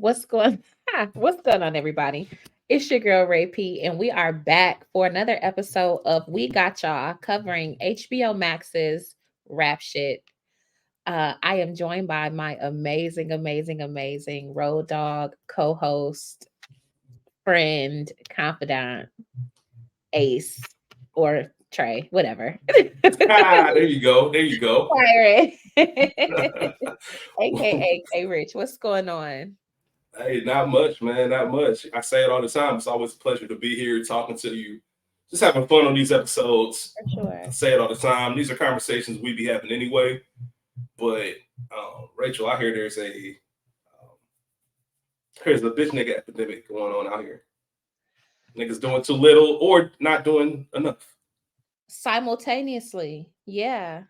What's going What's going on, everybody? It's your girl Ray P, and we are back for another episode of We Got Y'all covering HBO Max's rap shit. I am joined by my amazing road dog, co-host, friend, confidant, ace, or Trey, whatever. There you go. There you go. Pirate. AKA K Rich. What's going on? Hey, not much, man. Not much. I say it all the time. It's always a pleasure to be here talking to you, just having fun on these episodes. For sure. I say it all the time. These are conversations we be having anyway. But Rachel, I hear um, there's a bitch nigga epidemic going on out here. Niggas doing too little or not doing enough. Simultaneously. Yeah.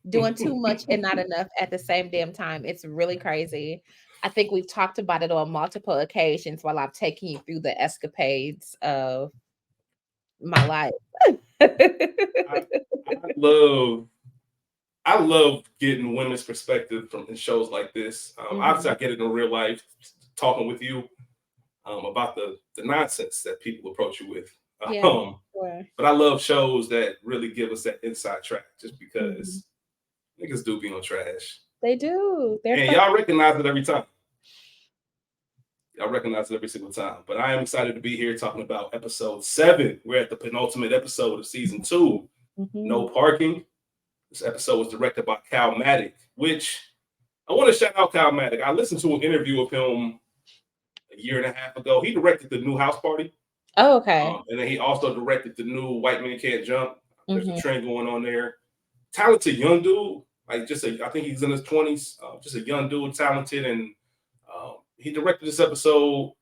Doing too much and not enough at the same damn time. It's really crazy. I think we've talked about it on multiple occasions while I've taken you through the escapades of my life. I, I love I love getting women's perspective from in shows like this. Obviously, Mhm. I get it in real life, talking with you about the nonsense that people approach you with. Yeah, Um, sure. but I love shows that really give us that inside track, just Mhm. because niggas do be on trash, They do. They're and fun. y'all recognize it every time. Y'all recognize it every single time. But I am excited to be here talking about episode 7. We're at the penultimate episode of season 2. Mhm. No parking. This episode was directed by Cal Maddock, which I want to shout out Cal Maddock. I listened to an interview of him a year and a half ago. He directed the new House Party, Oh, okay. and then he also directed the new White Men Can't Jump. There's a Mhm. trend going on there. Talented young dude, like I think he's in his 20s. Just a young dude, talented, and he directed this episode.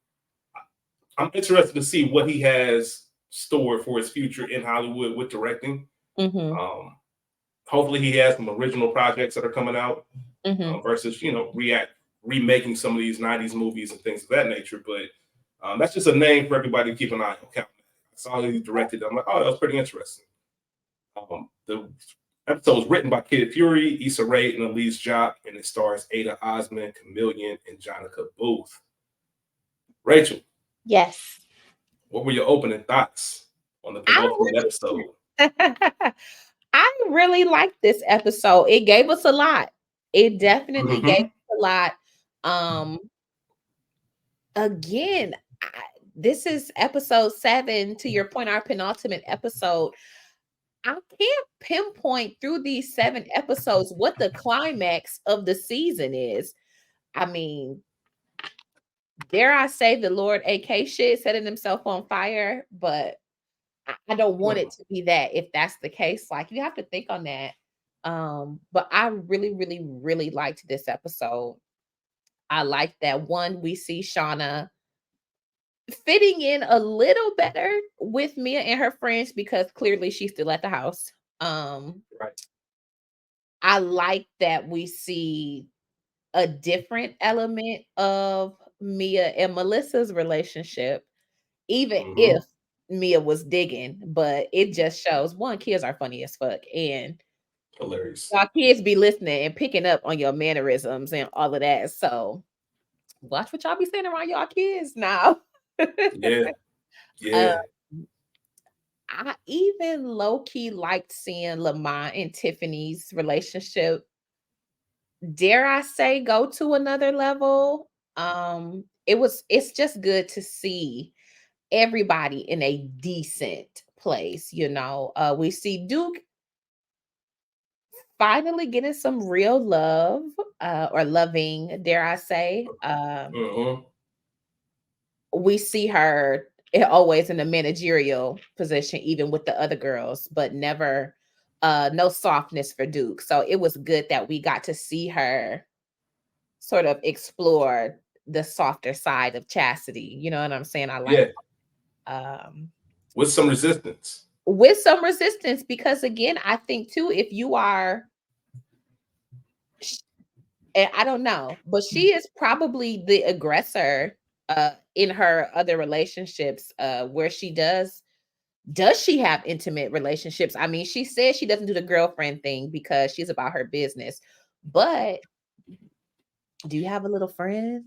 I'm interested to see what he has stored for his future in Hollywood with directing. Mhm. Um, Hopefully, he has some original projects that are coming out Mhm. versus remaking some of these '90s movies and things of that nature. But that's just a name for everybody to keep an eye on. I saw he directed. I'm like, oh, that was pretty interesting. The episode was written by Kid Fury, Issa Rae, and Elise Jock, and it stars Ada Osman, Chameleon, and Jonica Booth. Rachel, Yes. what were your opening thoughts on the I penultimate episode? I really liked this episode. It gave us a lot. It definitely gave Mm-hmm. us a lot. Um, again, this is episode 7. To your point, our penultimate episode. I can't pinpoint through these 7 episodes what the climax of the season is. I mean, dare I say the Lord AK shit setting himself on fire, but I don't want it to be that if that's the case. Like you have to think on that. But I really liked this episode. I like that one we see Shawna fitting in a little better with Mia and her friends because clearly she's still at the house. Um, Right. I like that we see a different element of Mia and Melissa's relationship, even Mm-hmm. if Mia was digging, but it just shows one, kids are funny as fuck. And Hilarious. y'all kids be listening and picking up on your mannerisms and all of that. So watch what y'all be saying around y'all kids now. Yeah. uh, Yeah. I even low key liked seeing Lamont and Tiffany's relationship. Dare I say, go to another level? It's just good to see everybody in a decent place. We see Duke finally getting some real love, or loving, dare I say. Mm-hmm. We see her always in a managerial position, even with the other girls, but never no softness for Duke. So it was good that we got to see her sort of explore the softer side of Chasity. You know what I'm saying? I like Yeah. um With some resistance. with some resistance because again, I think too, if you are and I don't know, but she is probably the aggressor in her other relationships where she does she have intimate relationships? I mean, she says she doesn't do the girlfriend thing because she's about her business. But do you have a little friend?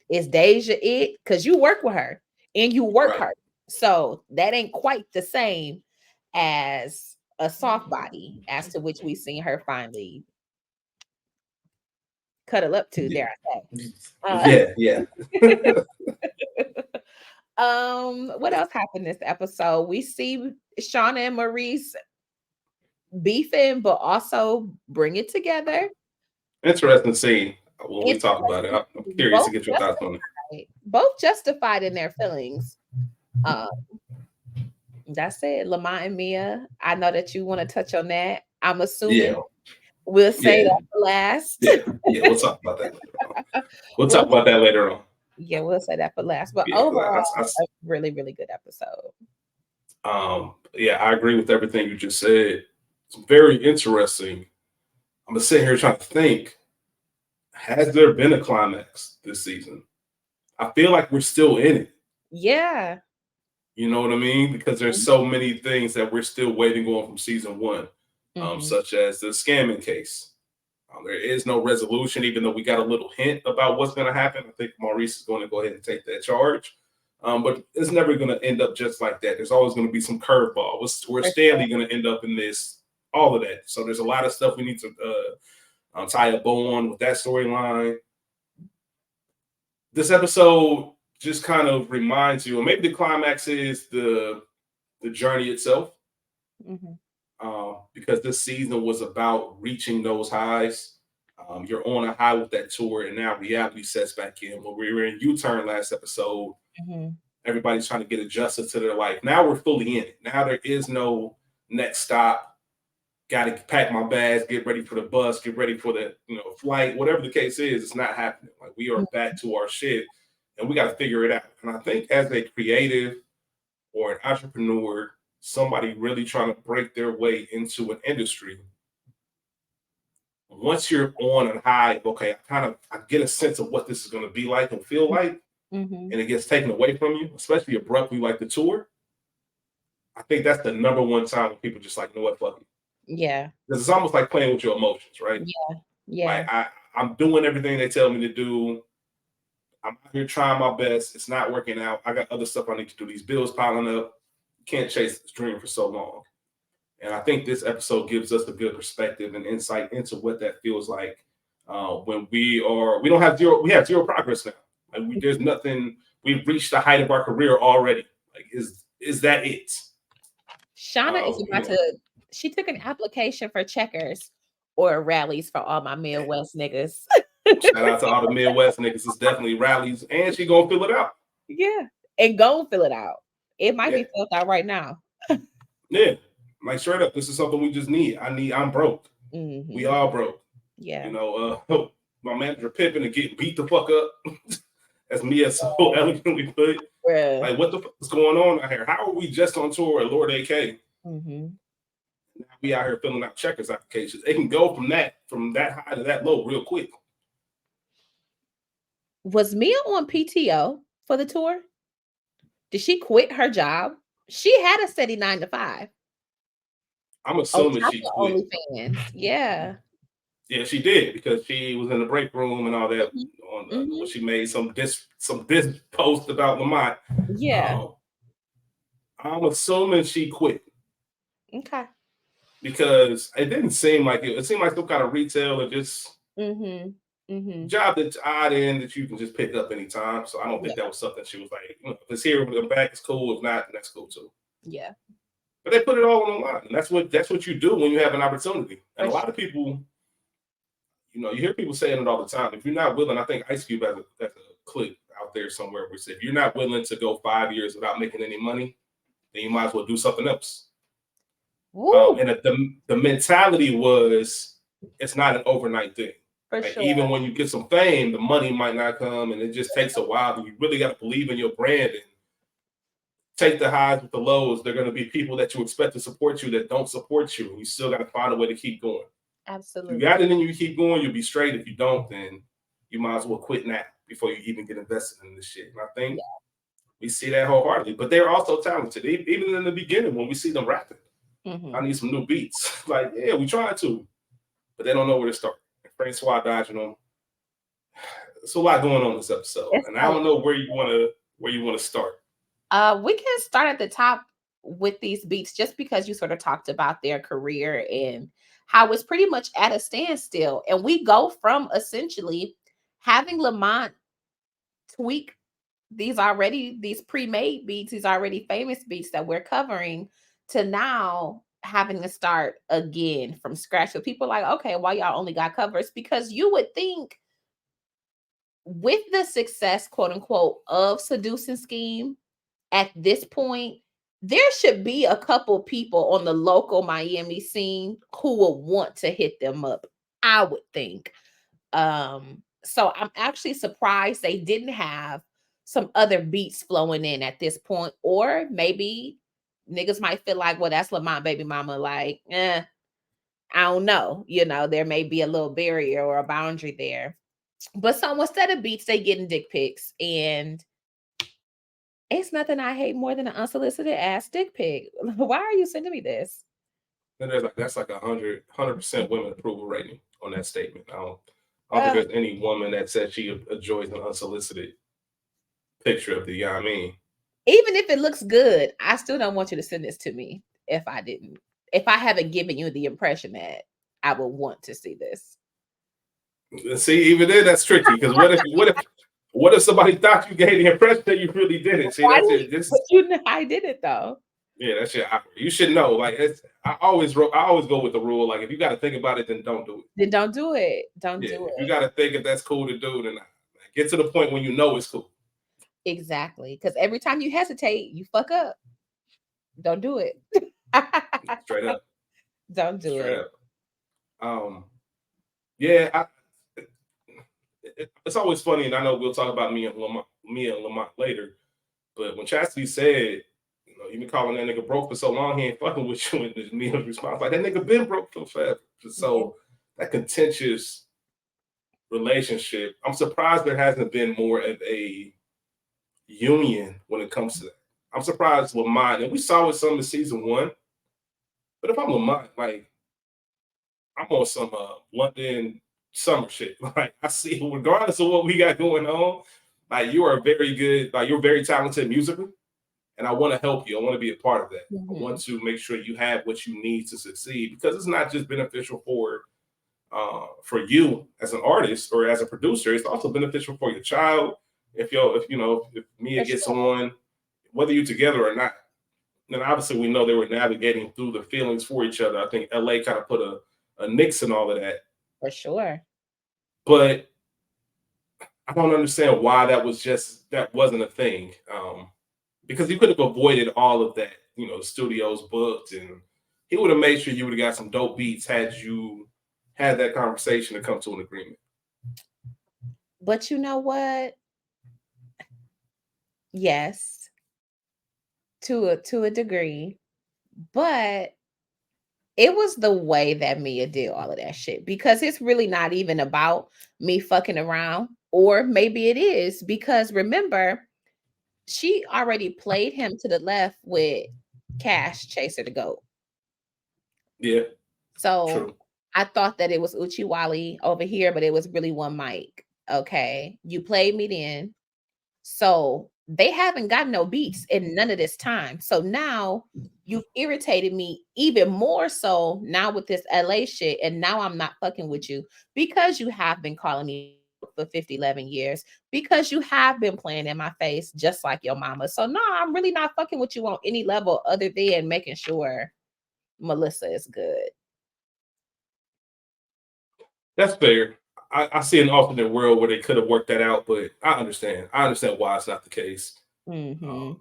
Is Deja it? Because you work with her and you work Right. her. So that ain't quite the same as a soft body, as to which we've seen her finally cuddle up to, Yeah. dare I say. Yeah. What else happened this episode? We see Shawna and Maurice beefing, but also bring it together. Interesting scene when we talk about it. Interesting. I'm curious to Both get your thoughts on it. justified. Both justified in their feelings. Um, that's it. Lamont and Mia. I know that you want to touch on that. I'm assuming Yeah. we'll say Yeah. that for last. Yeah. We'll talk about that later on. We'll we'll talk about that later on. Yeah, we'll say that for last. But Yeah. overall, a really, really good episode. Yeah, I agree with everything you just said. It's very interesting. I'm gonna sit here trying to think. Has there been a climax this season? I feel like we're still in it. Yeah. You know what I mean? Because there's so many things that we're still waiting on from season one, such as the scamming case. There is no resolution, even though we got a little hint about what's going to happen. I think Maurice is going to go ahead and take that charge. But it's never going to end up just like that. There's always going to be some curveball. Where's Stanley going to end up in this? All of that. So there's a lot of stuff we need to tie a bow on with that storyline. This episode just kind of reminds you, or maybe the climax is the journey itself. Because this season was about reaching those highs. You're on a high with that tour, and now reality sets back in. When we were in U-turn last episode, everybody's trying to get adjusted to their life. Now we're fully in it. Now there is no next stop. Got to pack my bags, get ready for the bus, get ready for the flight, whatever the case is. It's not happening. Like, we are back to our shit, and we got to figure it out. And I think as a creative or an entrepreneur, somebody really trying to break their way into an industry, once you're on a high, okay, I get a sense of what this is going to be like and feel like, and it gets taken away from you, especially abruptly like the tour. I think that's the number one time when people just like, you know what, fuck it. Yeah. Because it's almost like playing with your emotions, right? Yeah. Like I'm doing everything they tell me to do. I'm out here trying my best. It's not working out. I got other stuff I need to do. These bills piling up. Can't chase this dream for so long. And I think this episode gives us a good perspective and insight into what that feels like when we have zero progress now. Like, there's nothing. We've reached the height of our career already. Like, is that it? Shawna is about to. She took an application for Checkers or rallies for all my Midwest niggas. Shout out to all the Midwest niggas. It's definitely rallies, and she gonna fill it out. Yeah, and go fill it out. It might be filled out right now. Yeah, like, straight up, this is something we just need. I'm broke. We all broke. Yeah. My manager Pippin and getting beat the fuck up, as Mia so elegantly put. Like, what the fuck is going on out here? How are we just on tour at Lord AK? Now we out here filling out Checkers applications. It can go from that high to that low real quick. Was Mia on PTO for the tour? Did she quit her job? She had a steady 9 to 5. I'm assuming she quit. OnlyFans. Yeah. Yeah, she did, because she was in the break room and all that. When she made some diss post about Lamont. Yeah. I'm assuming she quit. Okay. Because it didn't seem like it. It seemed like some kind of retail or just job that's odd in that you can just pick up anytime. So I don't think that was something she was like, if it's here with the back, it's cool. If not, that's cool too. Yeah. But they put it all on the line. And that's what you do when you have an opportunity. And a lot of people, you hear people saying it all the time. If you're not willing, I think Ice Cube has a clip out there somewhere where it said, if you're not willing to go 5 years without making any money, then you might as well do something else. And the mentality was, it's not an overnight thing. Sure. Even when you get some fame, the money might not come, and it just takes a while. And you really got to believe in your brand and take the highs with the lows. There are going to be people that you expect to support you that don't support you, and you still got to find a way to keep going. Absolutely. You got it and you keep going, you'll be straight. If you don't, then you might as well quit now before you even get invested in this shit. And I think we see that wholeheartedly. But they're also talented. Even in the beginning, when we see them rapping, I need some new beats. Like, yeah, we try to, but they don't know where to start. And Francois dodging them. it's a lot going on this episode, It's and I a don't know where you want to start. We can start at the top with these beats just because you sort of talked about their career and how it's pretty much at a standstill. And we go from essentially having Lamont tweak these pre-made beats, these already famous beats that we're covering, to now having to start again from scratch. So people are like, okay, why y'all only got covers? Because you would think with the success, quote unquote, of Seducing Scheme at this point, there should be a couple people on the local Miami scene who will want to hit them up, I would think. So I'm actually surprised they didn't have some other beats flowing in at this point, or maybe niggas might feel like, well, that's Lamont baby mama, like, I don't know, there may be a little barrier or a boundary there. But so instead of beats, they getting dick pics, and it's nothing I hate more than an unsolicited ass dick pic. Why are you sending me this? And that's like 100% women approval rating on that statement. I don't think Uh, there's any woman that said she enjoys an unsolicited picture of the. You know what I mean? Even if it looks good, I still don't want you to send this to me if I haven't given you the impression that I would want to see this. See, even then, that's tricky because what if somebody thought you gave the impression that you really didn't? See, Why that's did it. This but you know I did it though. Yeah, that shit awkward. You should know. Like I always go with the rule. Like if you got to think about it, then don't do it. Then don't do it. Don't Yeah, do if you it. got to think if that's cool to do, then get to the point when you know it's cool. Exactly. Because every time you hesitate, you fuck up. Don't do it. Straight up, Don't do straight it. up. Yeah, it's always funny, and I know we'll talk about me and Lamont later. But when Chasity said, you been calling that nigga broke for so long, he ain't fucking with you, and Mia's response like that nigga been broke for forever. Yeah, So that contentious relationship, I'm surprised there hasn't been more of a union when it comes to that. I'm surprised Lamont, and we saw it some in season one. But if I'm Lamont, like I'm on some London summer shit. Like I see, regardless of what we got going on, like you are very good, like you're very talented musically, and I want to help you. I want to be a part of that. I want mhm, to make sure you have what you need to succeed because it's not just beneficial for you as an artist or as a producer. It's also beneficial for your child. If Mia for gets sure. on, whether you're together or not. And obviously, we know they were navigating through the feelings for each other. I think LA kind of put a nix in all of that. For sure. But I don't understand why that wasn't a thing. Because he could have avoided all of that. Studios booked, and he would have made sure you would have got some dope beats had you had that conversation to come to an agreement. But you know what? Yes, to a degree. But it was the way that Mia did all of that shit, because it's really not even about me fucking around, or maybe it is, because remember, she already played him to the left with Cash Chaser the Goat. Yeah, So true. I thought that it was Uchiwali over here, but it was really one mic. Okay. You played me then. So they haven't got no beats in none of this time. So now you've irritated me even more so now with this LA shit. And now I'm not fucking with you because you have been calling me for 50, 11 years, because you have been playing in my face just like your mama. So no, I'm really not fucking with you on any level other than making sure Melissa is good. That's fair. I see an alternate world where they could have worked that out, but I understand. I understand why it's not the case. Hmm. Um,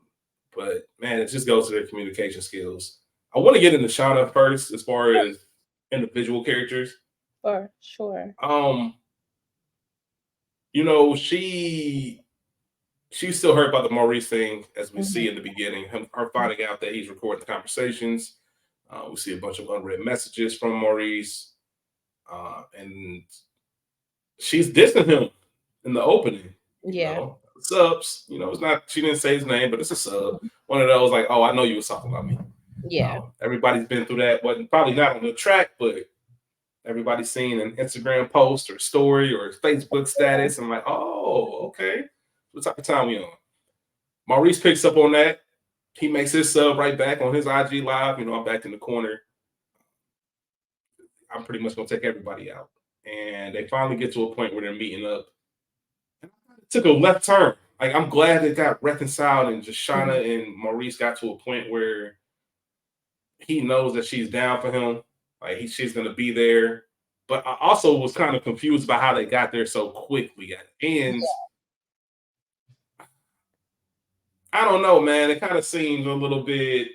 but man, it just goes to their communication skills. I want to get into Shauna first, as far as individual characters. For sure. Um, she's still hurt by the Maurice thing, as we Mhm. see in the beginning. Her finding out that he's recording the conversations. We see a bunch of unread messages from Maurice, and she's dissing him in the opening. Yeah. Subs. It's not. She didn't say his name, but it's a sub. One of those like, oh, I know you was talking about me. Yeah. Everybody's been through that. Wasn't probably not on the track, but everybody's seen an Instagram post or story or Facebook status. I'm like, oh, okay. What type of time we on? Maurice picks up on that. He makes his sub right back on his IG live. I'm back in the corner. I'm pretty much gonna take everybody out. And they finally get to a point where they're meeting up. And it took a left turn. Like, I'm glad they got reconciled and just Shawna and Maurice got to a point where he knows that she's down for him. Like, she's gonna be there. But I also was kind of confused about how they got there so quickly. And I don't know, man. It kind of seems a little bit,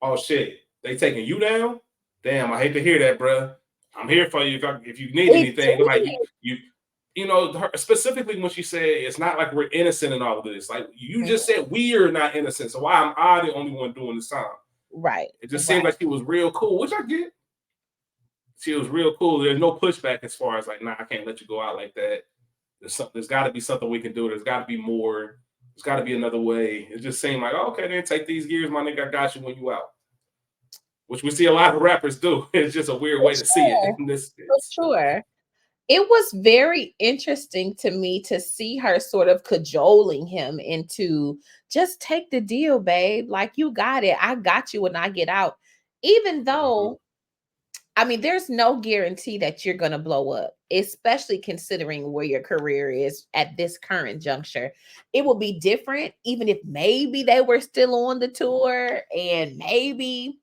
oh shit, they taking you down? Damn, I hate to hear that, bro. I'm here for you if you need anything. Like specifically when she said it's not like we're innocent in all of this. Like, you just said we are not innocent. So why am I the only one doing this time? Right. It just seemed like she was real cool, which I get. She was real cool. There's no pushback as far as like, nah, I can't let you go out like that. There's got to be something we can do. There's got to be more. There's got to be another way. It just seemed like, oh, okay, then take these gears, my nigga. I got you when you out. Which we see a lot of rappers do. It's just a weird way to see it. For sure. It was very interesting to me to see her sort of cajoling him into just take the deal, babe. Like, you got it. I got you when I get out. Even though, I mean, there's no guarantee that you're going to blow up, especially considering where your career is at this current juncture. It will be different, even if maybe they were still on the tour and maybe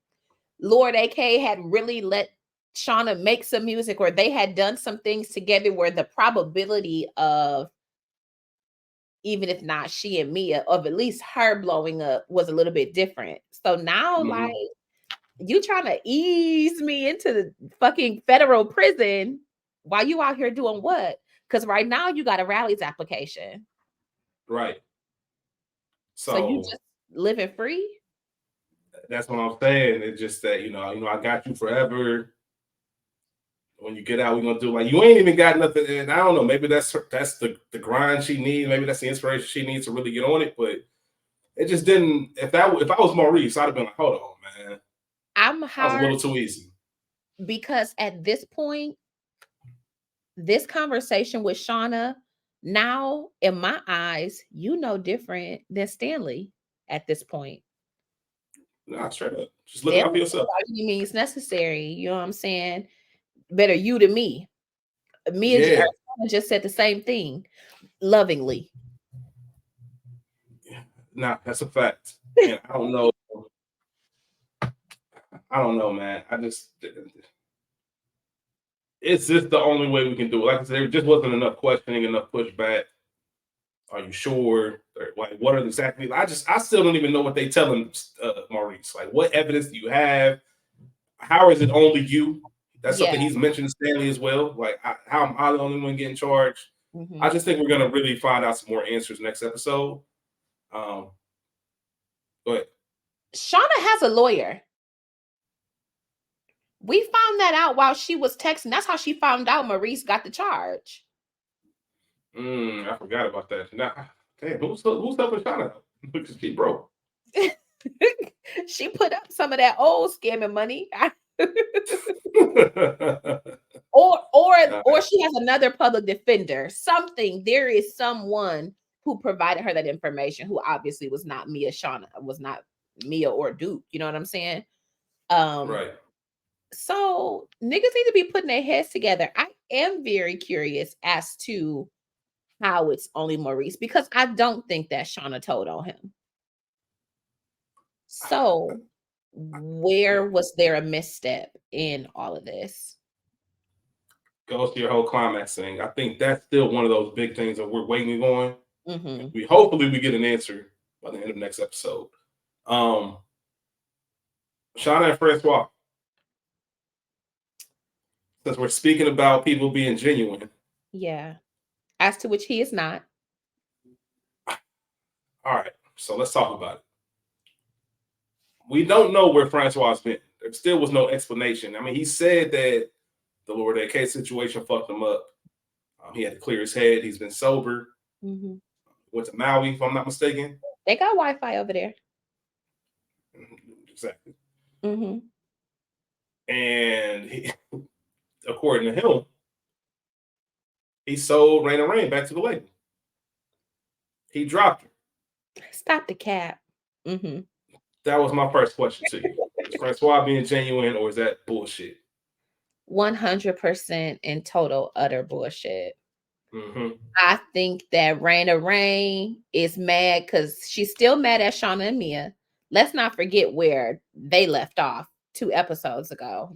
Lord AK had really let Shawna make some music, or they had done some things together where the probability of, even if not she and Mia, of at least her blowing up was a little bit different. So now, like, you trying to ease me into the fucking federal prison while you out here doing what? Because right now you got a Rally's application. Right. So you just living free? That's what I'm saying. It's just that, I got you forever. When you get out, we're gonna do like you ain't even got nothing. And I don't know, maybe that's the grind she needs. Maybe that's the inspiration she needs to really get on it. But it just didn't. If I was Maurice, I'd have been like, hold on, man. That was a little too easy. Because at this point, this conversation with Shawna, now in my eyes, different than Stanley at this point. Nah, straight up. Just look out for yourself. You mean it's necessary. You know what I'm saying? Better you than me. Mia just said the same thing, lovingly. Nah, that's a fact. And I don't know. I don't know, man. It's just the only way we can do it. Like I said, there just wasn't enough questioning, enough pushback. Are you sure? Or, like, what are exactly? I still don't even know what they telling Maurice. Like, what evidence do you have? How is it only you? That's something he's mentioned to Stanley as well. Like, how am I the only one getting charged? I just think we're gonna really find out some more answers next episode. Go ahead. Shawna has a lawyer. We found that out while she was texting. That's how she found out Maurice got the charge. I forgot about that. Nah, damn, who's helping Shawna? Because she broke. She put up some of that old scamming money. or she has another public defender. Something. There is someone who provided her that information, who obviously was not Mia. Shawna was not Mia or Duke. You know what I'm saying? Right. So niggas need to be putting their heads together. I am very curious as to how it's only Maurice, because I don't think that Shawna told on him. So where was there a misstep in all of this? Goes to your whole climax thing. I think that's still one of those big things that we're waiting on. Hopefully we get an answer by the end of next episode. Shawna and Francois. Since we're speaking about people being genuine. Yeah. As to which he is not. All right. So let's talk about it. We don't know where Francois has been. There still was no explanation. I mean, he said that the Lord AK situation fucked him up. He had to clear his head. He's been sober. Went to Maui, if I'm not mistaken. They got Wi-Fi over there. Exactly. And according to him, he sold Raina Rain back to the label. He dropped her. Stop the cap. Mm-hmm. That was my first question to you. Is Francois being genuine or is that bullshit? 100% and total utter bullshit. Mm-hmm. I think that Raina Rain is mad because she's still mad at Shawna and Mia. Let's not forget where they left off 2 episodes ago,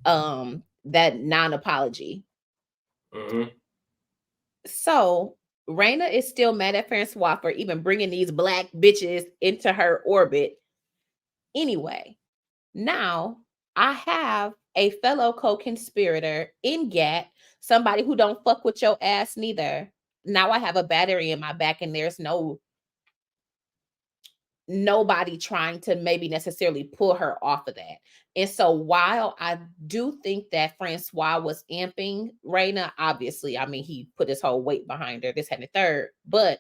that non-apology. Mm-hmm. So Raina is still mad at Francois for even bringing these black bitches into her orbit. Anyway, now I have a fellow co-conspirator in GAT, somebody who don't fuck with your ass neither. Now I have a battery in my back, and there's nobody trying to maybe necessarily pull her off of that. And so while I do think that Francois was amping Raina, obviously, I mean, he put his whole weight behind her, this, and the third. But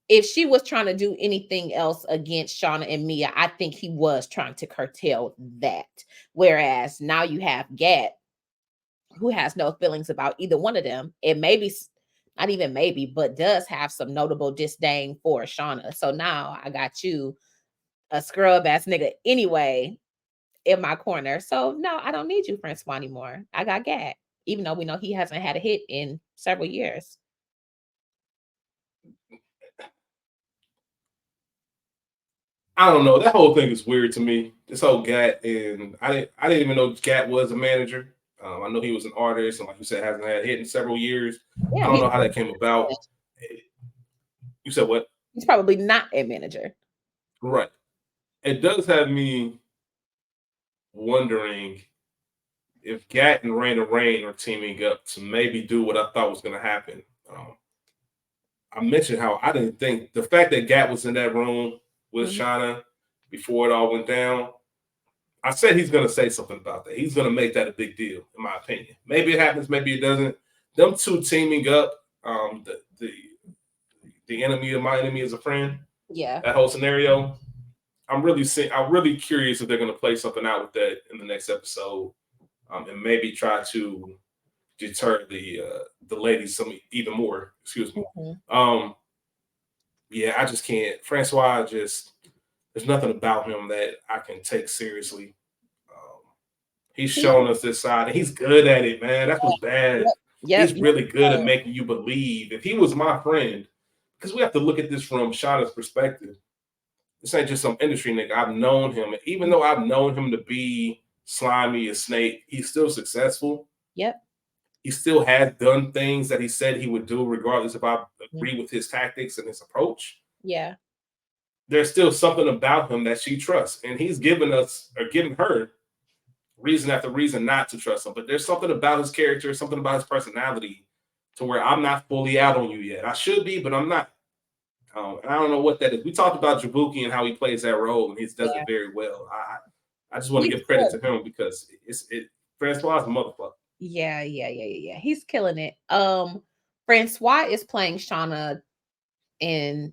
if she was trying to do anything else against Shawna and Mia, I think he was trying to curtail that. Whereas now you have Gat, who has no feelings about either one of them, and maybe not even maybe, but does have some notable disdain for Shawna. So now I got you, a scrub ass nigga, anyway, in my corner. So no, I don't need you, Francois, anymore. I got Gat, even though we know he hasn't had a hit in several years. I don't know. That whole thing is weird to me. This whole Gat, and I didn't even know Gat was a manager. I know he was an artist, and like you said, hasn't had a hit in several years. I Yeah, don't know how that came about. You said what? he's probably not a manager. Right. It does have me wondering if Gat and Raina Rain are teaming up to maybe do what I thought was going to happen. I mentioned how I didn't think the fact that Gat was in that room with Shawna before it all went down. I said he's going to say something about that. He's going to make that a big deal, in my opinion. Maybe it happens, maybe it doesn't. Them two teaming up, the enemy of my enemy is a friend. Yeah, that whole scenario. I'm really curious if they're going to play something out with that in the next episode, and maybe try to deter the ladies some even more. Excuse me. Yeah, I just can't. Francois, there's nothing about him that I can take seriously. He's shown us this side, and he's good at it, man. That's what's bad. He's really good at making you believe. If he was my friend, because we have to look at this from Shawna's perspective. This ain't just some industry nigga. I've known him. And even though I've known him to be slimy, a snake, he's still successful. Yep. He still has done things that he said he would do, regardless if I agree with his tactics and his approach. Yeah. There's still something about him that she trusts. And he's given us, or given her, reason after reason not to trust him. But there's something about his character, something about his personality to where I'm not fully out on you yet. I should be, but I'm not. And I don't know what that is. We talked about Jabuki and how he plays that role, and he does it very well. I just want to give credit to him because Francois is a motherfucker. Yeah. He's killing it. Francois is playing Shawna in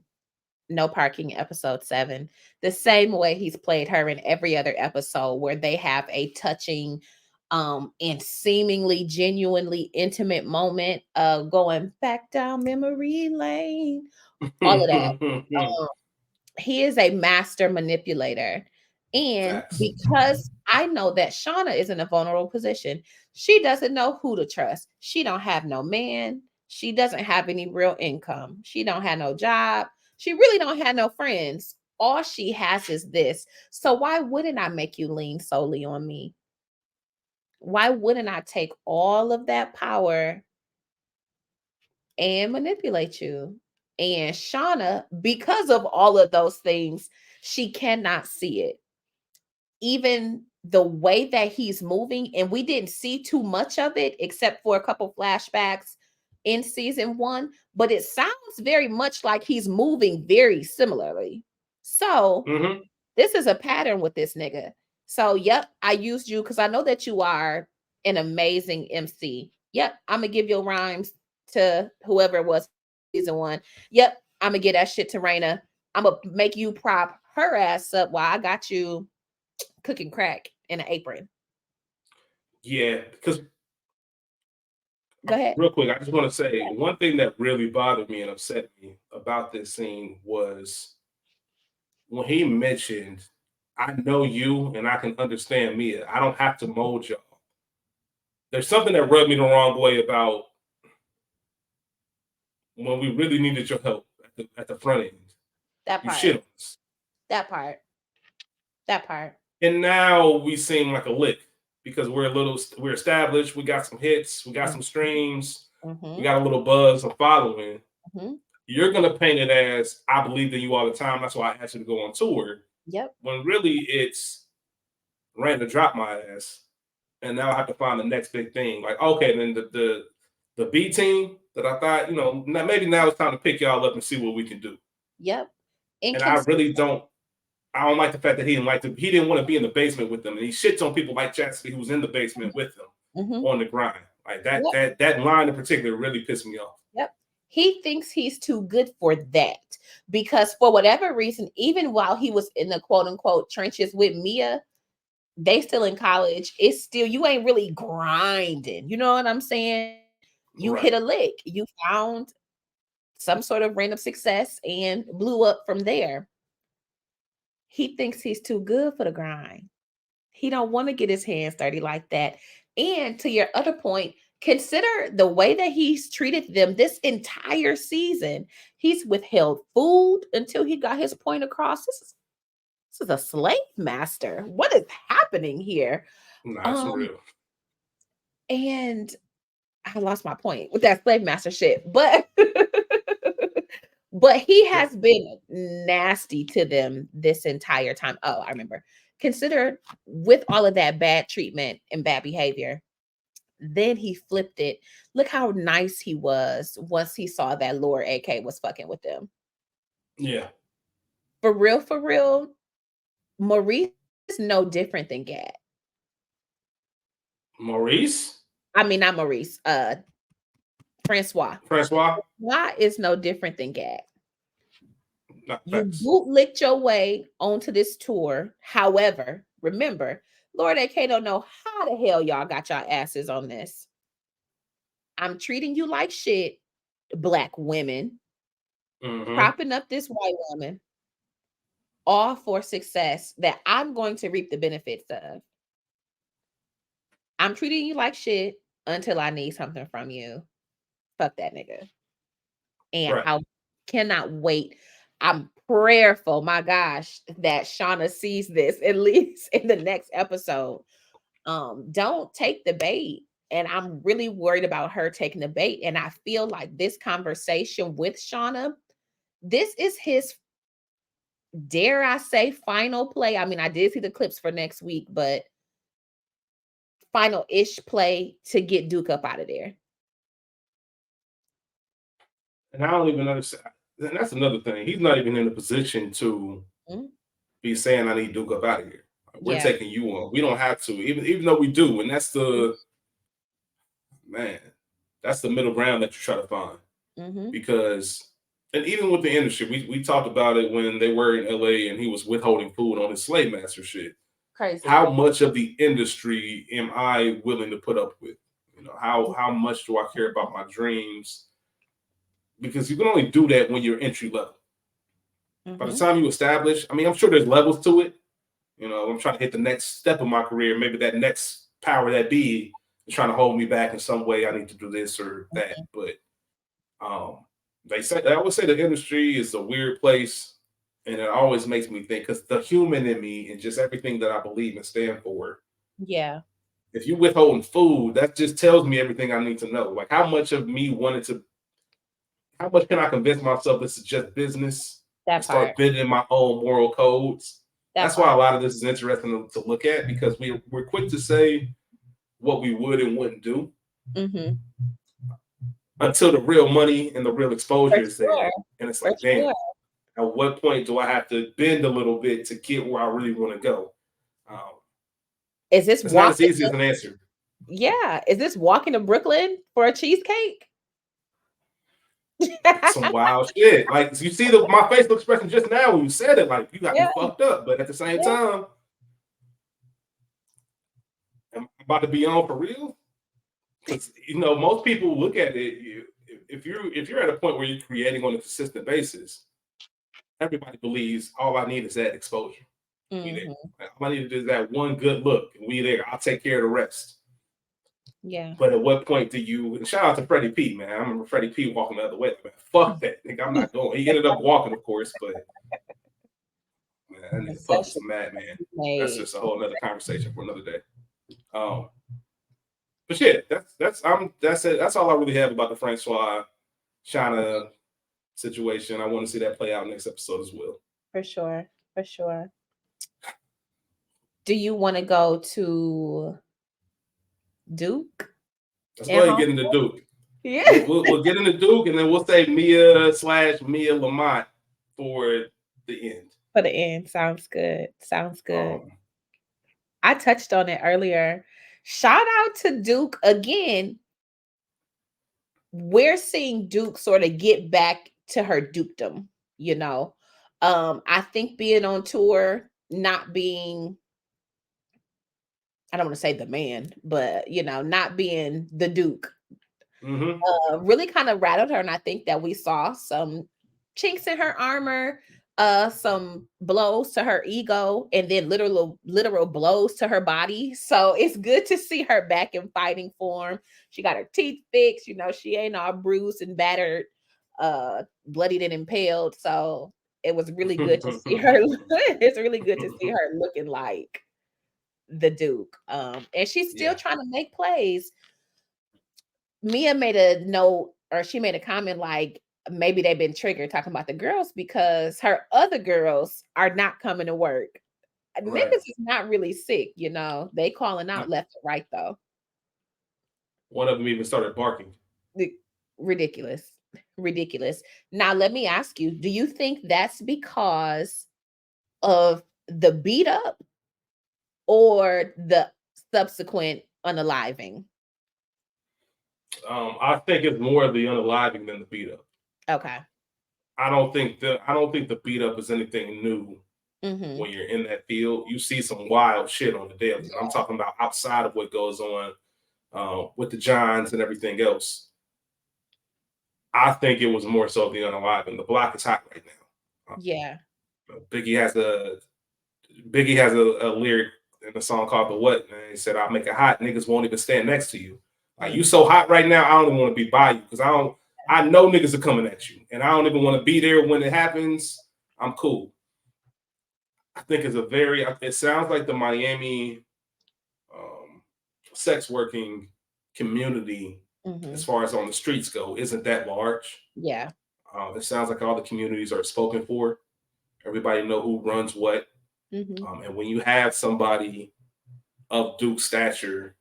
No Parking episode 7, the same way he's played her in every other episode where they have a touching and seemingly genuinely intimate moment of going back down memory lane, all of that. He is a master manipulator. And because I know that Shawna is in a vulnerable position, she doesn't know who to trust. She don't have no man. She doesn't have any real income. She don't have no job. She really don't have no friends. All she has is this. So why wouldn't I make you lean solely on me? Why wouldn't I take all of that power and manipulate you? And Shawna, because of all of those things, she cannot see it. Even the way that he's moving, and we didn't see too much of it except for a couple flashbacks in season 1, but it sounds very much like he's moving very similarly. So this is a pattern with this nigga. So yep, I used you because I know that you are an amazing MC. Yep, I'm gonna give your rhymes to whoever it was season 1. Yep, I'm gonna get that shit to Raina. I'm gonna make you prop her ass up while I got you cooking crack in an apron. Yeah, because Go ahead. real quick, I just want to say one thing that really bothered me and upset me about this scene was when he mentioned, I know you and I can understand Mia. I don't have to mold y'all. There's something that rubbed me the wrong way about when we really needed your help at the front end. That You part. shit on us. That part. That part. And now we seem like a lick because we're established, we got some hits, we got some streams, we Mm-hmm. got a little buzz, a following. Mm-hmm. You're gonna paint it as I believed in you all the time. That's why I asked you to go on tour. Yep. When really it's ran to drop my ass. And now I have to find the next big thing. Like, okay, then the B team that I thought, maybe now it's time to pick y'all up and see what we can do. Yep. And I Inconsistent. really don't. I don't like the fact that he didn't want to be in the basement with them, and he shits on people like Chasity who was in the basement with them Mm-hmm. on the grind. Like Yep. that line in particular really pissed me off. Yep. He thinks he's too good for that because for whatever reason, even while he was in the quote unquote trenches with Mia, they still in college. It's still, you ain't really grinding. You know what I'm saying? You hit Right. a lick. You found some sort of random success and blew up from there. He thinks he's too good for the grind. He don't want to get his hands dirty like that. And to your other point, consider the way that he's treated them this entire season. He's withheld food until he got his point across. This is a slave master. What is happening here? Nah, it's Um, real. and I lost my point with that slave master shit, but but he Yeah. has been nasty to them this entire time. Oh, I remember. Consider with all of that bad treatment and bad behavior, then he flipped it. Look how nice he was once he saw that Lord AK was fucking with them. Yeah. For real, Maurice is no different than Gad. Maurice? I mean, not Maurice, Francois. Francois? Why is no different than Gad? Not You facts. bootlicked your way onto this tour. However, remember, Lord AK don't know how the hell y'all got y'all asses on this. I'm treating you like shit, black women, Mm-hmm. propping up this white woman, all for success that I'm going to reap the benefits of. I'm treating you like shit until I need something from you. Fuck that nigga. And Right. I cannot wait. I'm prayerful, my gosh, that Shawna sees this at least in the next episode. Don't take the bait. And I'm really worried about her taking the bait. And I feel like this conversation with Shawna, this is his, dare I say, final play. I mean, I did see the clips for next week, but final ish play to get Duke up out of there. And I don't even understand. And that's another thing. He's not even in a position to Mhm. be saying I need Duke up out of here. We're Yeah. taking you on. We don't have to, even though we do. And that's the man, that's the middle ground that you try to find. Mm-hmm. Because and even with the industry, we talked about it when they were in LA and he was withholding food on his slave master shit. Crazy. How much of the industry am I willing to put up with? How much do I care about my dreams? Because you can only do that when you're entry level. By the Mm-hmm. time you establish, I mean, I'm sure there's levels to it. I'm trying to hit the next step of my career. Maybe that next power that be is trying to hold me back in some way. I need to do this or that. But um, they always say the industry is a weird place, and it always makes me think because the human in me and just everything that I believe and stand for. Yeah. If you withholding food, that just tells me everything I need to know. Like how much of me wanted to, how much can I convince myself this is just business and That part. start bending my own moral codes? That That's why a part. lot of this is interesting to look at because we're quick to say what we would and wouldn't do Mm-hmm. until the real money and the real For exposure is there. sure. And it's For like, damn, sure. at what point do I have to bend a little bit to get where I really want to go? Um, Is this it's not as walking? easy as an answer. Yeah. Is this walking to Brooklyn for a cheesecake? That's some wild shit. Like you see my facial expression just now when you said it, like you got me Yeah. fucked up. But at the same Yeah. time, am about to be on for real? Because most people look at it. If you're at a point where you're creating on a consistent basis, everybody believes all I need is that exposure. We there. Mm-hmm. All I need to do is that one good look, and we there. I'll take care of the rest. Yeah. But at what point do you? And shout out to Freddie P, man. I remember Freddie P walking the other way. Man, fuck that nigga. I'm not going. He ended up walking, of course, but man, that nigga Puff is a madman. That's just a whole other conversation for another day. But shit, that's it. That's all I really have about the Francois Shawna situation. I want to see that play out next episode as well. For sure. For sure. Do you want to go to Duke? Let's go ahead and get into Duke. Yeah. We'll get into Duke, and then we'll say Mia/Mia Lamont for the end. For the end. Sounds good. Sounds good. I touched on it earlier. Shout out to Duke again. We're seeing Duke sort of get back to her dukedom, I think being on tour, not being, I don't want to say the man, but not being the Duke, really kind of rattled her. And I think that we saw some chinks in her armor, some blows to her ego, and then literal blows to her body. So it's good to see her back in fighting form. She got her teeth fixed, she ain't all bruised and battered, bloodied and impaled. So it was really good to see her. It's really good to see her looking like the Duke. And she's still trying to make plays. Mia made a note, or she made a comment like, maybe they've been triggered talking about the girls because her other girls are not coming to work. Right. Niggas is not really sick, They calling out left and right though. One of them even started barking. Ridiculous. Now let me ask you, do you think that's because of the beat up or the subsequent unaliving? I think it's more of the unaliving than the beat up. Okay. I don't think the beat up is anything new. When you're in that field. You see some wild shit on the daily. I'm talking about outside of what goes on with the Johns and everything else. I think it was more so the unaliving. The block is hot right now. Yeah. Biggie has a lyric in the song called "The What," and he said, "I'll make it hot. Niggas won't even stand next to you. Like you so hot right now, I don't even want to be by you because I know niggas are coming at you, and I don't even want to be there when it happens. I'm cool." I think it sounds like the Miami sex working community, as far as on the streets go, isn't that large. Yeah. It sounds like all the communities are spoken for. Everybody know who runs what. And when you have somebody of Duke's stature,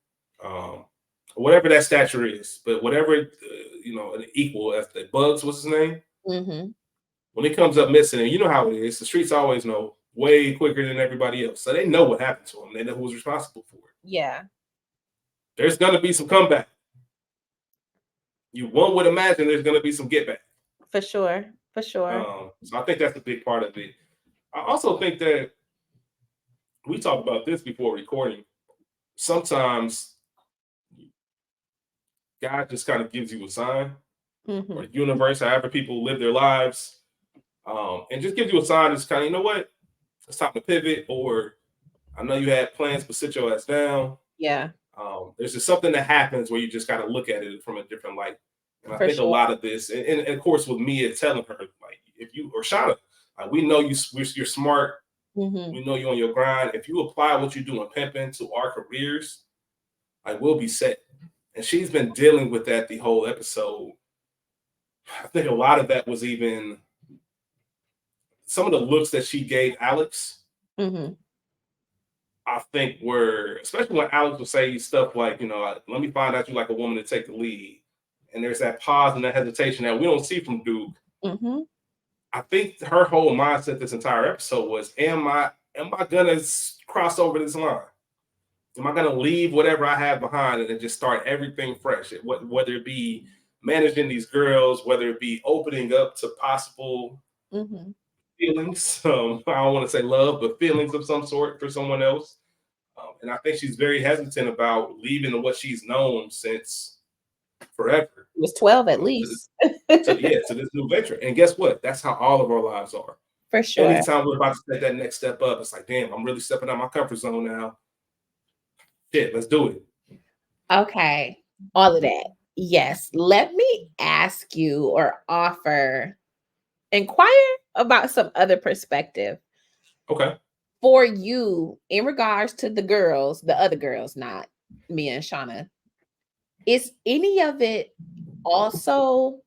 whatever that stature is, but whatever, an equal as the Bugs, what's his name? When it comes up missing, and you know how it is, the streets always know way quicker than everybody else. So they know what happened to him. They know who was responsible for it. Yeah. There's going to be some comeback. One would imagine there's going to be some get back. For sure. So I think that's a big part of it. I also think that we talked about this before recording. Sometimes God just kind of gives you a sign, or the universe, however people live their lives, and just gives you a sign that's kind of, you know what? It's time to pivot, or I know you had plans, but sit your ass down. Yeah. There's just something that happens where you just got to look at it from a different light. And I think a lot of this, and of course with Mia telling her, like, if you, or Shawna, we know you're smart. We know you're on your grind. If you apply what you do in pimping to our careers, we'll be set. And she's been dealing with that the whole episode. I think a lot of that was even some of the looks that she gave Alex. I think were, especially when Alex would say stuff like, let me find out you like a woman to take the lead. And there's that pause and that hesitation that we don't see from Duke. I think her whole mindset this entire episode was, am I gonna cross over this line? Am I gonna leave whatever I have behind and then just start everything fresh? Whether it be managing these girls, whether it be opening up to possible feelings. I don't want to say love, but feelings of some sort for someone else. And I think she's very hesitant about leaving what she's known since forever. It was 12 at Um, least. to this new venture. And guess what? That's how all of our lives are. For sure. Anytime we're about to take that next step up, it's like, damn, I'm really stepping out my comfort zone now. Shit, let's do it. Okay. All of that. Yes. Let me ask you or inquire about some other perspective Okay. for you in regards to the girls, the other girls, not Mia and Shawna. Is any of it also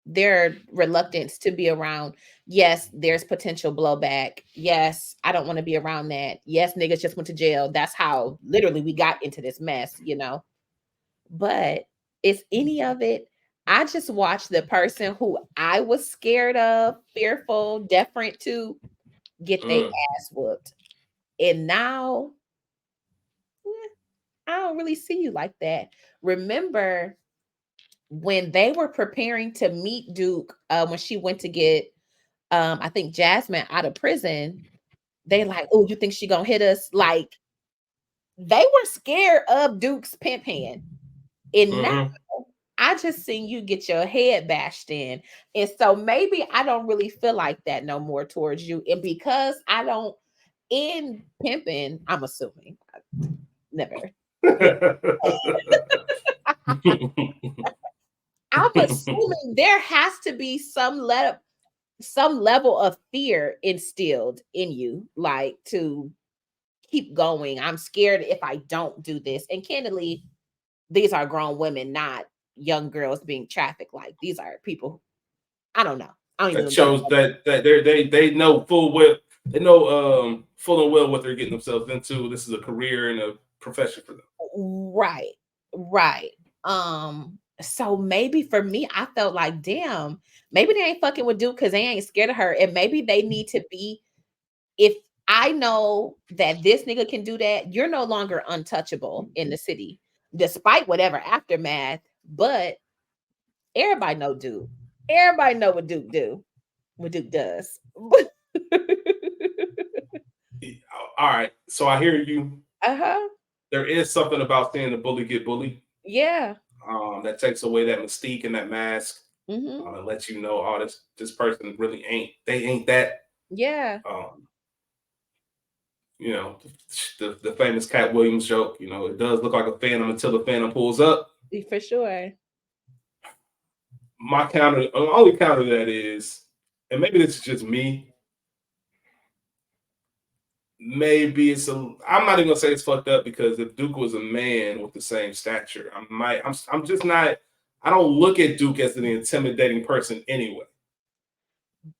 their reluctance to be around? Yes, there's potential blowback. Yes, I don't want to be around that. Yes, niggas just went to jail. That's how literally we got into this mess, But is any of it? I just watched the person who I was scared of, fearful, deferent to get their Mm. ass whooped. And now I don't really see you like that. Remember when they were preparing to meet Duke, when she went to get I think Jasmine out of prison, they like, oh, you think she gonna hit us? Like they were scared of Duke's pimp hand. And now Mm-hmm. I just seen you get your head bashed in. And so maybe I don't really feel like that no more towards you. And because I don't in pimping, I'm assuming never. I'm assuming there has to be some level of fear instilled in you, like to keep going. I'm scared if I don't do this. And candidly, these are grown women, not young girls being trafficked. Like these are people. I don't know. I don't That even know. shows that they know full well, they know full and well what they're getting themselves into. This is a career and a profession for them. Right. Right. So maybe for me, I felt like, damn, maybe they ain't fucking with Duke because they ain't scared of her. And maybe they need to be, if I know that this nigga can do that, you're no longer untouchable in the city, despite whatever aftermath. But everybody know Duke. Everybody know what Duke do, what Duke does. All right, so I hear you. Uh-huh. There is something about seeing the bully get bullied. Yeah. That takes away that mystique and that mask. Mm-hmm. And lets you know, oh, this person really ain't that. Yeah. Um, the famous Cat Williams joke. It does look like a phantom until the phantom pulls up. For sure. My only counter to that is, and maybe this is just me. Maybe I'm not even gonna say it's fucked up because if Duke was a man with the same stature, I'm just not. I don't look at Duke as an intimidating person anyway.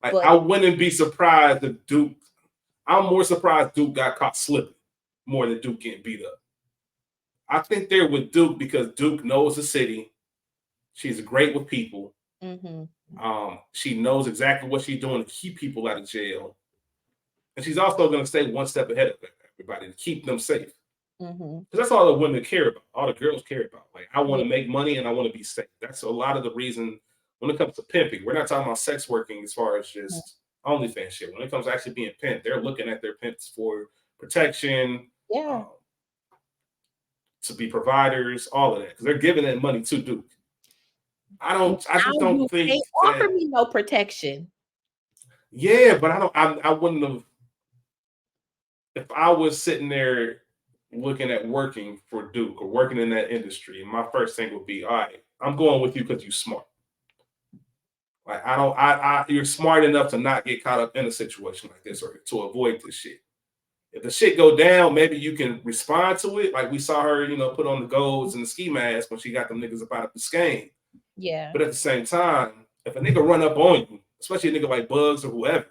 Like But I wouldn't be surprised if Duke. I'm more surprised Duke got caught slipping more than Duke getting beat up. I think they're with Duke because Duke knows the city. She's great with people. mm-hmm. She knows exactly what she's doing to keep people out of jail. And she's also going to stay one step ahead of everybody to keep them safe. Mm-hmm. Because that's all the women care about. All the girls care about. Like, I want Yeah. to make money and I want to be safe. That's a lot of the reason when it comes to pimping. We're not talking about sex working as far as just OnlyFans shit. When it comes to actually being pimped, they're looking at their pimps for protection, Yeah. to be providers, all of that. Because they're giving that money to Duke. I Now just you don't think can't offer that. me no protection. Yeah, but I wouldn't have. If I was sitting there looking at working for Duke or working in that industry, my first thing would be, all right, I'm going with you because you're smart. Like I don't, you're smart enough to not get caught up in a situation like this or to avoid this shit. If the shit go down, maybe you can respond to it. Like we saw her, put on the golds and the ski mask when she got them niggas up out of Biscayne. Yeah. But at the same time, if a nigga run up on you, especially a nigga like Bugs or whoever,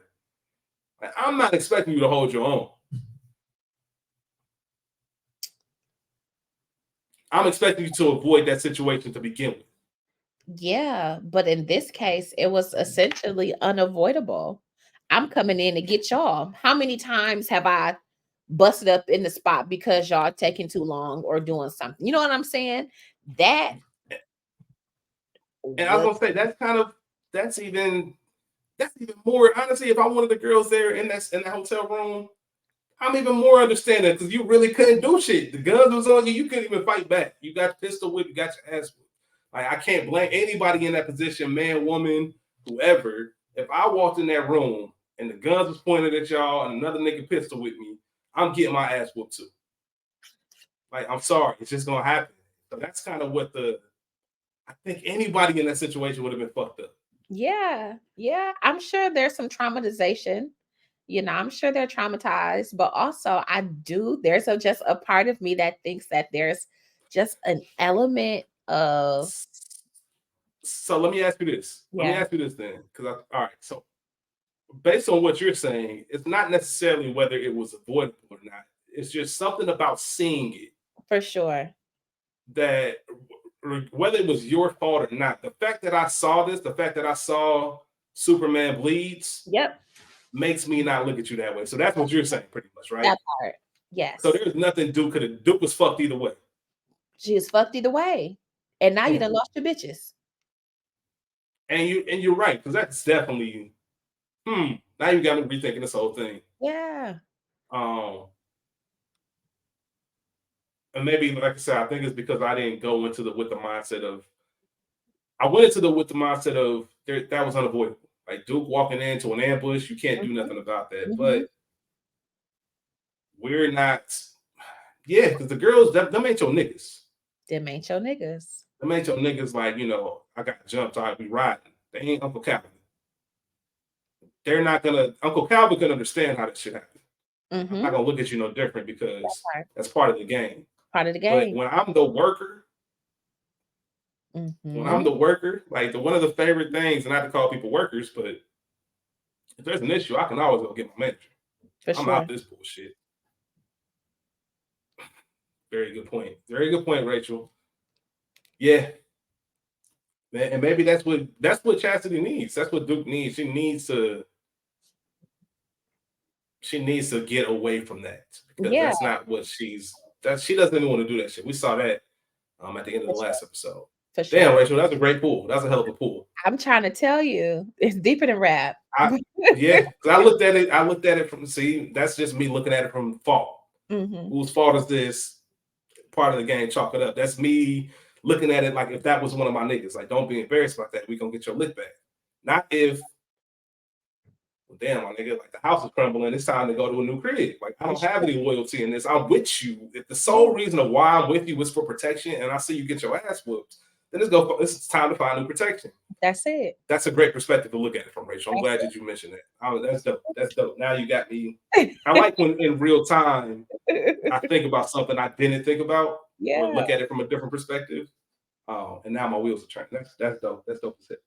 like, I'm not expecting you to hold your own. I'm expecting you to avoid that situation to begin with. Yeah. But in this case, it was essentially unavoidable. I'm coming in to get y'all. How many times have I busted up in the spot because y'all taking too long or doing something? You know what I'm saying? That And I was was gonna say that's even more honestly. If I'm one of the girls there in that hotel room, I'm even more understanding because you really couldn't do shit. The guns was on you. You couldn't even fight back. You got pistol whipped. You got your ass whipped. Like I can't blame anybody in that position, man, woman, whoever. If I walked in that room and the guns was pointed at y'all and another nigga pistol with me, I'm getting my ass whooped too. Like I'm sorry, it's just gonna happen. So that's kind of what I think anybody in that situation would have been fucked up. Yeah. Yeah. I'm sure there's some traumatization. I'm sure they're traumatized, but also there's just a part of me that thinks that there's just an element of, So let me ask you this. Let me yeah, ask you this then, because all right. So based on what you're saying, it's not necessarily whether it was avoidable or not. It's just something about seeing it for sure. that whether it was your fault or not, the fact that I saw this, the fact that I saw Superman bleeds, Yep. makes me not look at you that way. So that's what you're saying, pretty much, right? That part. So Yes. there's nothing Duke could have. Duke was fucked either way. She was fucked either way. And now you Mm. done lost your bitches. And you're right, because that's definitely now you got me rethinking this whole thing. Yeah. Um and maybe like I said, I think it's because I didn't go into with the mindset of I went into with the mindset of that was unavoidable. Like Duke walking into an ambush, you can't do Mhm. nothing about that. Mhm. But we're not, yeah, because the girls, them ain't your niggas. Them ain't your niggas. Them ain't your niggas like, I got jumped, I be riding. They ain't Uncle Calvin. They're not gonna, Uncle Calvin can understand how this shit happened. I'm not Mhm. gonna look at you no different That because part. that's part of the game. Part of the But game. when I'm the worker, Mhm. like one of the favorite things, and not to call people workers, but if there's an issue, I can always go get my manager. For I'm sure. out this bullshit. Very good point. Very good point, Rachel. Yeah. And maybe that's what Chastity needs. That's what Duke needs. She needs to get away from that because Yeah, that's not what she doesn't even want to do that shit. We saw that at the end of for the sure. last episode. For sure. Damn, Rachel, that's a great pool. That's a hell of a pool. I'm trying to tell you, it's deeper than rap. Yeah, because I looked at it. I looked at it from that's just me looking at it from fault. Mhm. Whose fault is this? Part of the game, chalk it up. That's me looking at it like if that was one of my niggas. Like, don't be embarrassed about that. We gonna get your lick back. Not if, well, damn, my nigga, like the house is crumbling. It's time to go to a new crib. Like, I For don't have sure. any loyalty in this. I'm with you. If the Yeah. sole reason of why I'm with you is for protection, and I see you get your ass whooped, then it's time to find new protection. That's it. That's a great perspective to look at it from, Rachel. I'm That's glad that you mentioned that. Oh, that's dope. That's dope. Now you got me. I like when in real time I it. think about something I didn't think about or Yeah. look at it from a different perspective. And now my wheels are turning. That's dope. That's dope as hell.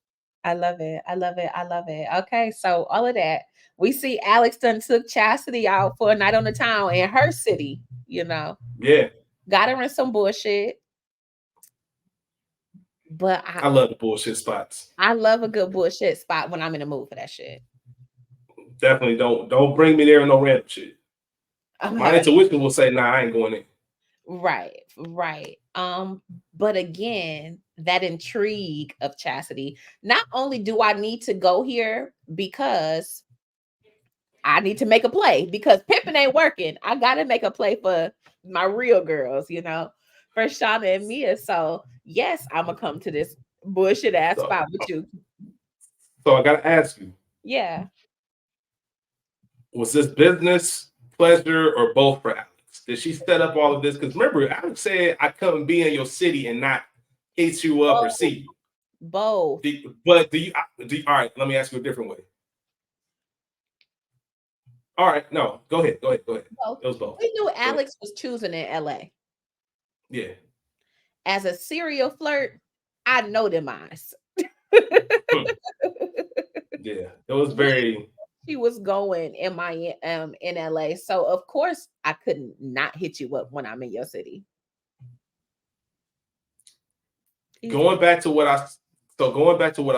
I love it. I love it. I love it. Okay, so all of that. We see Alex done took Chastity out for a night on the town in her city, Yeah, got her in some bullshit. But I, I love the bullshit spots. I love a good bullshit spot when I'm in the mood for that shit. Definitely don't bring me there in no random shit. I'm My having intuition will say, nah, I ain't going in. right, right. But again, that intrigue of Chastity. Not only do I need to go here because I need to make a play because pimping ain't working. I gotta make a play for my real girls, for Shawna and Mia. So yes, I'm gonna come to this bullshit ass So, spot with you. so I gotta ask you, Yeah. was this business, pleasure, or both for Alex? Did she set up all of this? Because remember, Alex said I couldn't be in your city and not hit you up or see Both. you. Both. But all right, let me ask you a different way. All right, no, go ahead. Go ahead. Go ahead. Both. It was both. We knew Go ahead. Alex was choosing in LA. Yeah. As a serial flirt, I know them eyes. Hmm. Yeah. It was very. She was going in LA. So of course I couldn't not hit you up when I'm in your city. Easy. Going back to what I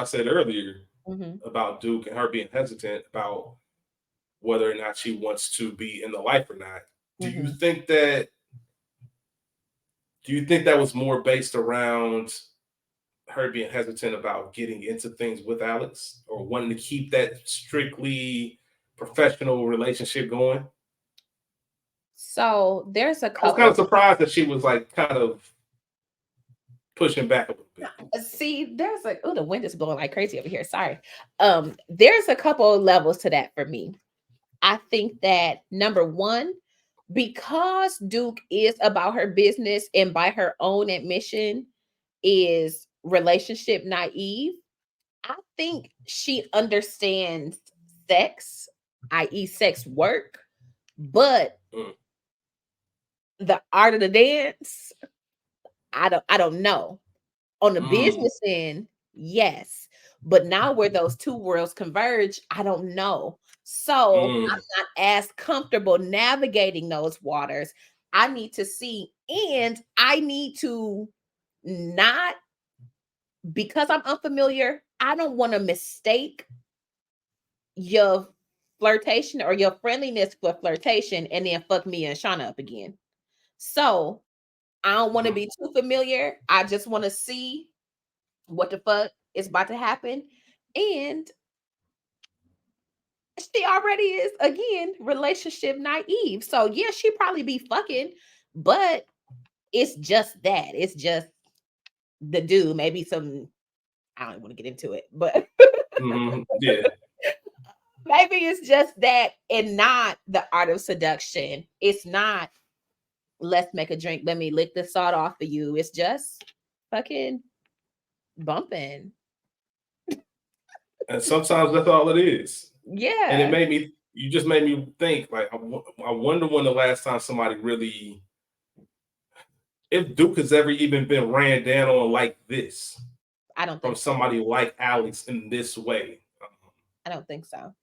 said earlier Mhm. about Duke and her being hesitant about whether or not she wants to be in the life or not. Do you Mhm. think that was more based around her being hesitant about getting into things with Alex or wanting to keep that strictly professional relationship going? So there's a I was kind of couple. surprised that she was like kind of pushing back a little bit. See, there's like, oh, the wind is blowing like crazy over here. Sorry. There's a couple of levels to that for me. I think that number one, because Duke is about her business and by her own admission is relationship naive, I think she understands sex, i.e., sex work, but Mm. the art of the dance, I don't know. On the Mm. business end, yes. But now where those two worlds converge, I don't know. So I'm Mm. not as comfortable navigating those waters. I need to see, and I need to not, because I'm unfamiliar, I don't want to mistake your flirtation or your friendliness for flirtation and then fuck me and Shawna up again. So I don't want to Mm. be too familiar. I just want to see what the fuck is about to happen. And she already is again relationship naive. So yeah, she probably be fucking, but it's just that. It's just the dude. Maybe some, I don't want to get into it, but Mm. Yeah. maybe it's just that and not the art of seduction. It's not let's make a drink, let me lick the salt off of you. It's just fucking bumping. And sometimes that's all it is. And it Yeah. made me. You just made me think. Like, I wonder when the last time somebody really, if Duke has ever even been ran down on like this I don't from think so. somebody like Alex in this way, I don't think so.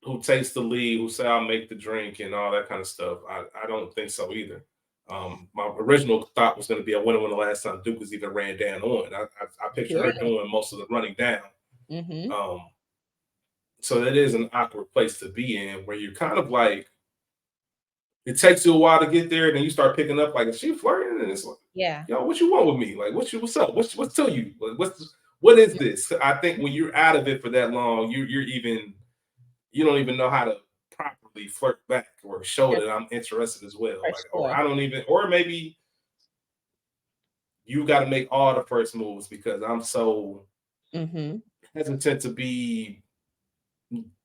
who takes the lead, who say I'll make the drink and all that kind of stuff. I don't think so either. My original thought was going to be, I wonder when the last time Duke was even ran down on. I picture her Period. doing most of the running down. Mm-hmm. Um, so that is an awkward place to be in, where you're kind of like, it takes you a while to get there, and then you start picking up like, is she flirting? And it's like, Yeah. yo, what you want with me? Like, what's up? What's to you? Like, what is this? I think when you're out of it for that long, you don't even know how to properly flirt back or show For, that I'm interested as well. for Like, or sure. I don't even, or maybe you got to make all the first moves because I'm so Mm-hmm. hesitant to be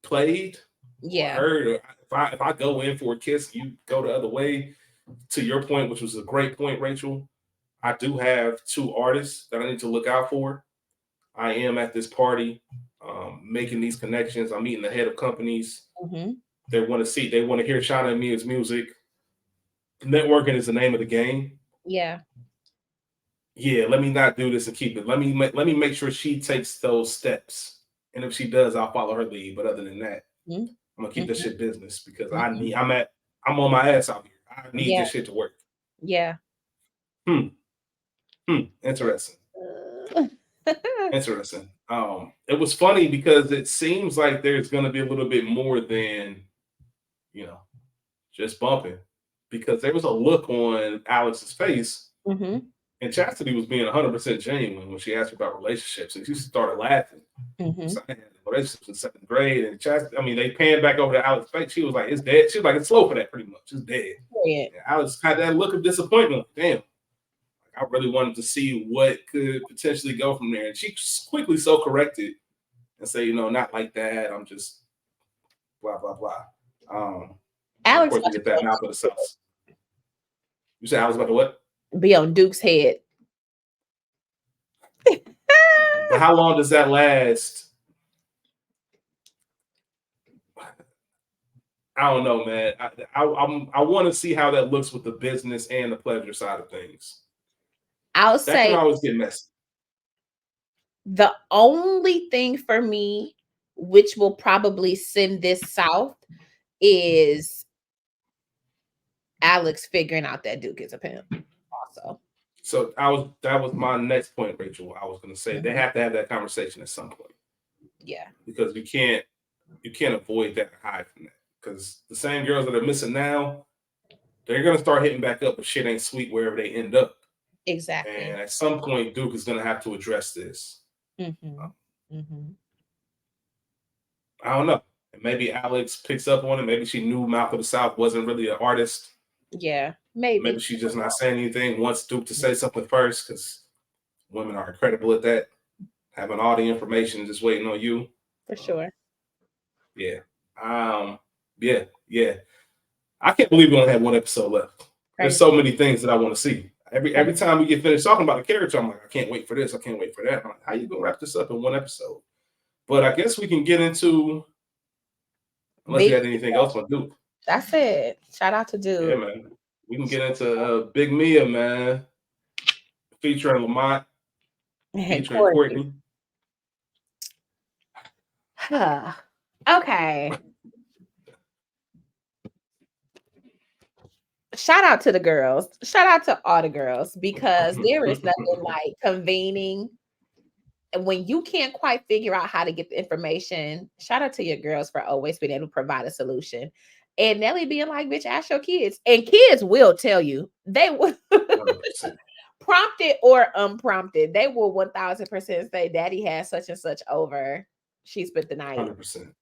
played or Yeah. hurt. Or if I go in for a kiss, you go the other way. To your point, which was a great point, Rachel, I do have two artists that I need to look out for. I am at this party, making these connections. I'm meeting the head of companies. Mm-hmm. They want to hear Shawna and Mia's music. Networking is the name of the game. Yeah. Yeah, let me not do this and keep it. Let me make sure she takes those steps, and if she does, I'll follow her lead. But other than that, Mm-hmm. I'm gonna keep this shit business because Mm-hmm. I'm on my ass out here. I need Yeah. this shit to work. Yeah. Hmm. Interesting. Uh, Interesting. It was funny because it seems like there's gonna be a little bit more than, you know, just bumping. Because there was a look on Alex's face, mm-hmm. and Chastity was being 100% genuine when she asked her about relationships, and she started laughing. Mm-hmm. So I had relationships in seventh grade, and Chastity, I mean, they panned back over to Alex's face. She was like, "It's dead." She was like, "It's slow for that, pretty much. It's dead." Period. And Alex had that look of disappointment. Damn, I really wanted to see what could potentially go from there, and she quickly so corrected and say, not like that. I'm just blah blah blah. And of Alex course, we about to get that mouth of the sauce. You said Alex about to what? be on Duke's head. But how long does that last? I don't know, man. I want to see how that looks with the business and the pleasure side of things. I'll That can say always get messy. the only thing for me, which will probably send this south, is Alex figuring out that Duke is a pimp. Also. So that was my next point, Rachel. I was going to say they Mhm. have to have that conversation at some point Yeah. because you can't avoid that or hide from that because the same girls that are missing now, they're going to start hitting back up if shit ain't sweet wherever they end up. Exactly. And at some point, Duke is going to have to address this. Mm-hmm. Mm-hmm. I don't know. And maybe Alex picks up on it. Maybe she knew Mouth of the South wasn't really an artist. Yeah, Maybe maybe. she's just not saying anything. Wants Duke to say something first because women are incredible at that. Having all the information, just waiting on you. For sure. Yeah. Yeah. I can't believe we only have one episode left. There's so many things that I want to see. Every time we get finished talking about a character, I'm like, I can't wait for this. I can't wait for that. I'm like, how you gonna wrap this up in one episode? But I guess we can get into, unless you had anything else on Duke. That's it. Shout out to Duke. Yeah, man. We can get into Big Mia, man. Featuring Lamont. Featuring Courtney. Okay. Shout out to the girls. Shout out to all the girls, because there is nothing like convening. And when you can't quite figure out how to get the information, shout out to your girls for always being able to provide a solution. And Nelly being like, bitch, ask your kids. And kids will tell you. They will. Prompted or unprompted, they will 1000% say daddy has such and such over. She spent the night. 100%.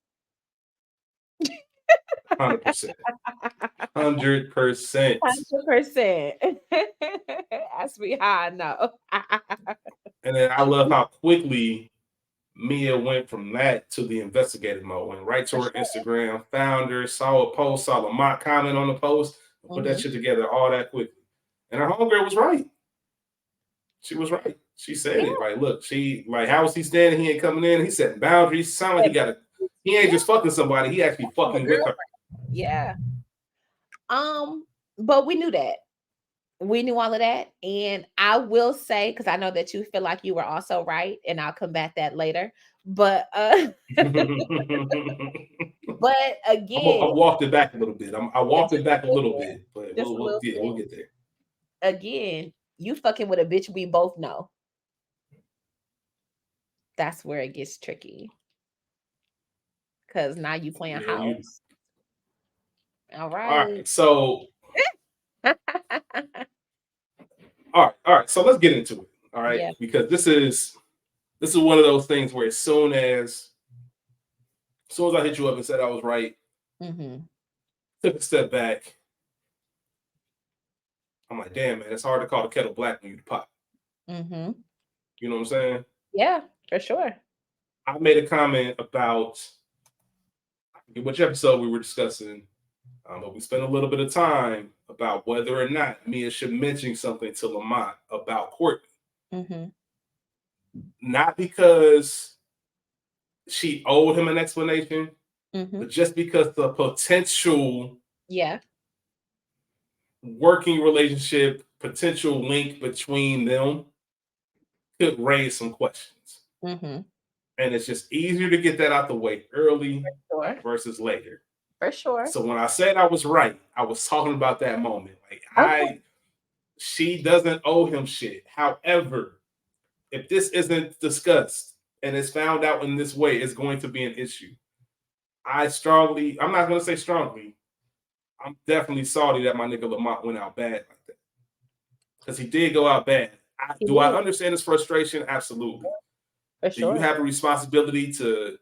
100%. 100%. 100%. Ask me how I know. And then I love how quickly Mia went from that to the investigative mode. Went right to her Instagram, found her, saw a post, saw Lamont comment on the post, put that shit together all that quickly. And her homegirl was right. She was right. She said it. Like, look, how was he standing? He ain't coming in. He setting boundaries. Sound like he ain't just fucking somebody. He actually fucking with her. Yeah. But we knew that. We knew all of that. And I will say, because I know that you feel like you were also right, and I'll combat that later. But but again, I walked it back a little bit. I walked it back a little bit, but we'll get there. Again, you fucking with a bitch we both know. That's where it gets tricky. Because now you playing house. All right. So all right. So let's get into it. All right. Yeah. Because this is one of those things where as soon as I hit you up and said I was right, took a step back. I'm like, damn, man, it's hard to call the kettle black when you pot. You know what I'm saying? Yeah, for sure. I made a comment about which episode we were discussing, but we spent a little bit of time about whether or not Mia should mention something to Lamont about Courtney. Not because she owed him an explanation, but just because the potential working relationship, potential link between them could raise some questions. And it's just easier to get that out the way early versus later. For sure. So when I said I was right, I was talking about that moment. Like she doesn't owe him shit. However, if this isn't discussed and it's found out in this way, it's going to be an issue. I'm not going to say strongly, I'm definitely salty that my nigga Lamont went out bad like that. Because he did go out bad. Do I understand his frustration? Absolutely. For sure. Do you have a responsibility to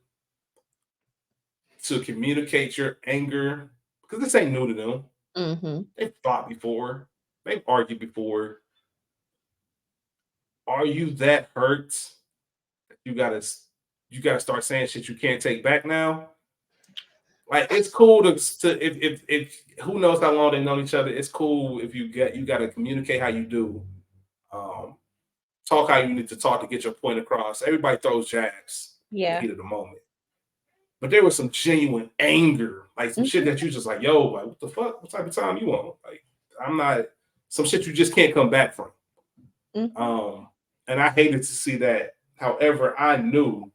communicate your anger? Because this ain't new to them. They've fought before. They've argued before. Are you that hurt that you gotta start saying shit you can't take back now? Like, it's cool to if who knows how long they know each other. It's cool if you gotta communicate how you do. Talk how you need to talk to get your point across. Everybody throws jabs in the heat of the moment. But there was some genuine anger, like some shit that you just like, yo, like, what the fuck? What type of time you on? Like, I'm not, some shit you just can't come back from. And I hated to see that. However, I knew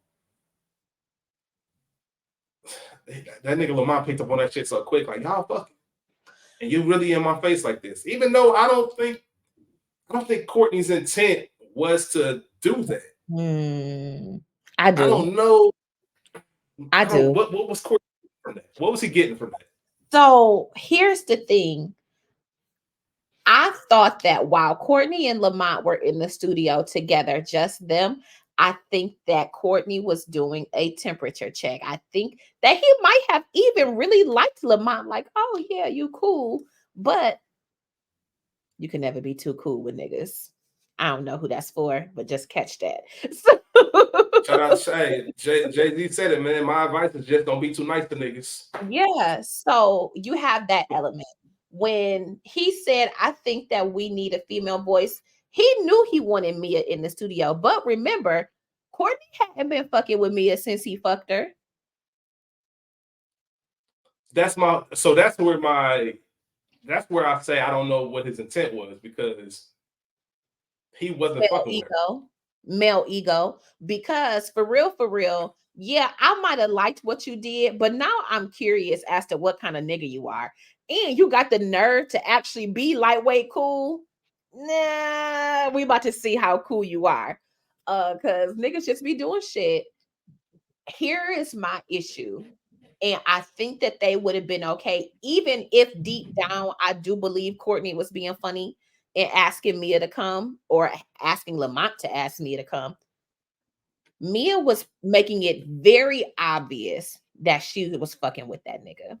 that nigga Lamont picked up on that shit so quick, like, y'all fucking. And you really in my face like this. Even though I don't think Courtney's intent was to do that. I do. I don't know. I do. What was Courtney from that? What was he getting from that? So here's the thing. I thought that while Courtney and Lamont were in the studio together, just them, I think that Courtney was doing a temperature check. I think that he might have even really liked Lamont, like, oh yeah, you cool, but you can never be too cool with niggas. I don't know who that's for, but just catch that. Shout out to Shay. Jay-Z said it, man. My advice is just don't be too nice to niggas. Yeah, so you have that element. When he said, I think that we need a female voice, he knew he wanted Mia in the studio. But remember, Courtney hadn't been fucking with Mia since he fucked her. That's where I say I don't know what his intent was, because he wasn't Male fucking with her. ego. Male ego. Because for real, yeah, I might have liked what you did, but now I'm curious as to what kind of nigga you are. And you got the nerve to actually be lightweight cool. Nah, we about to see how cool you are. Because niggas just be doing shit. Here is my issue. And I think that they would have been okay, even if deep down I do believe Courtney was being funny and asking Mia to come, or asking Lamont to ask Mia to come. Mia was making it very obvious that she was fucking with that nigga.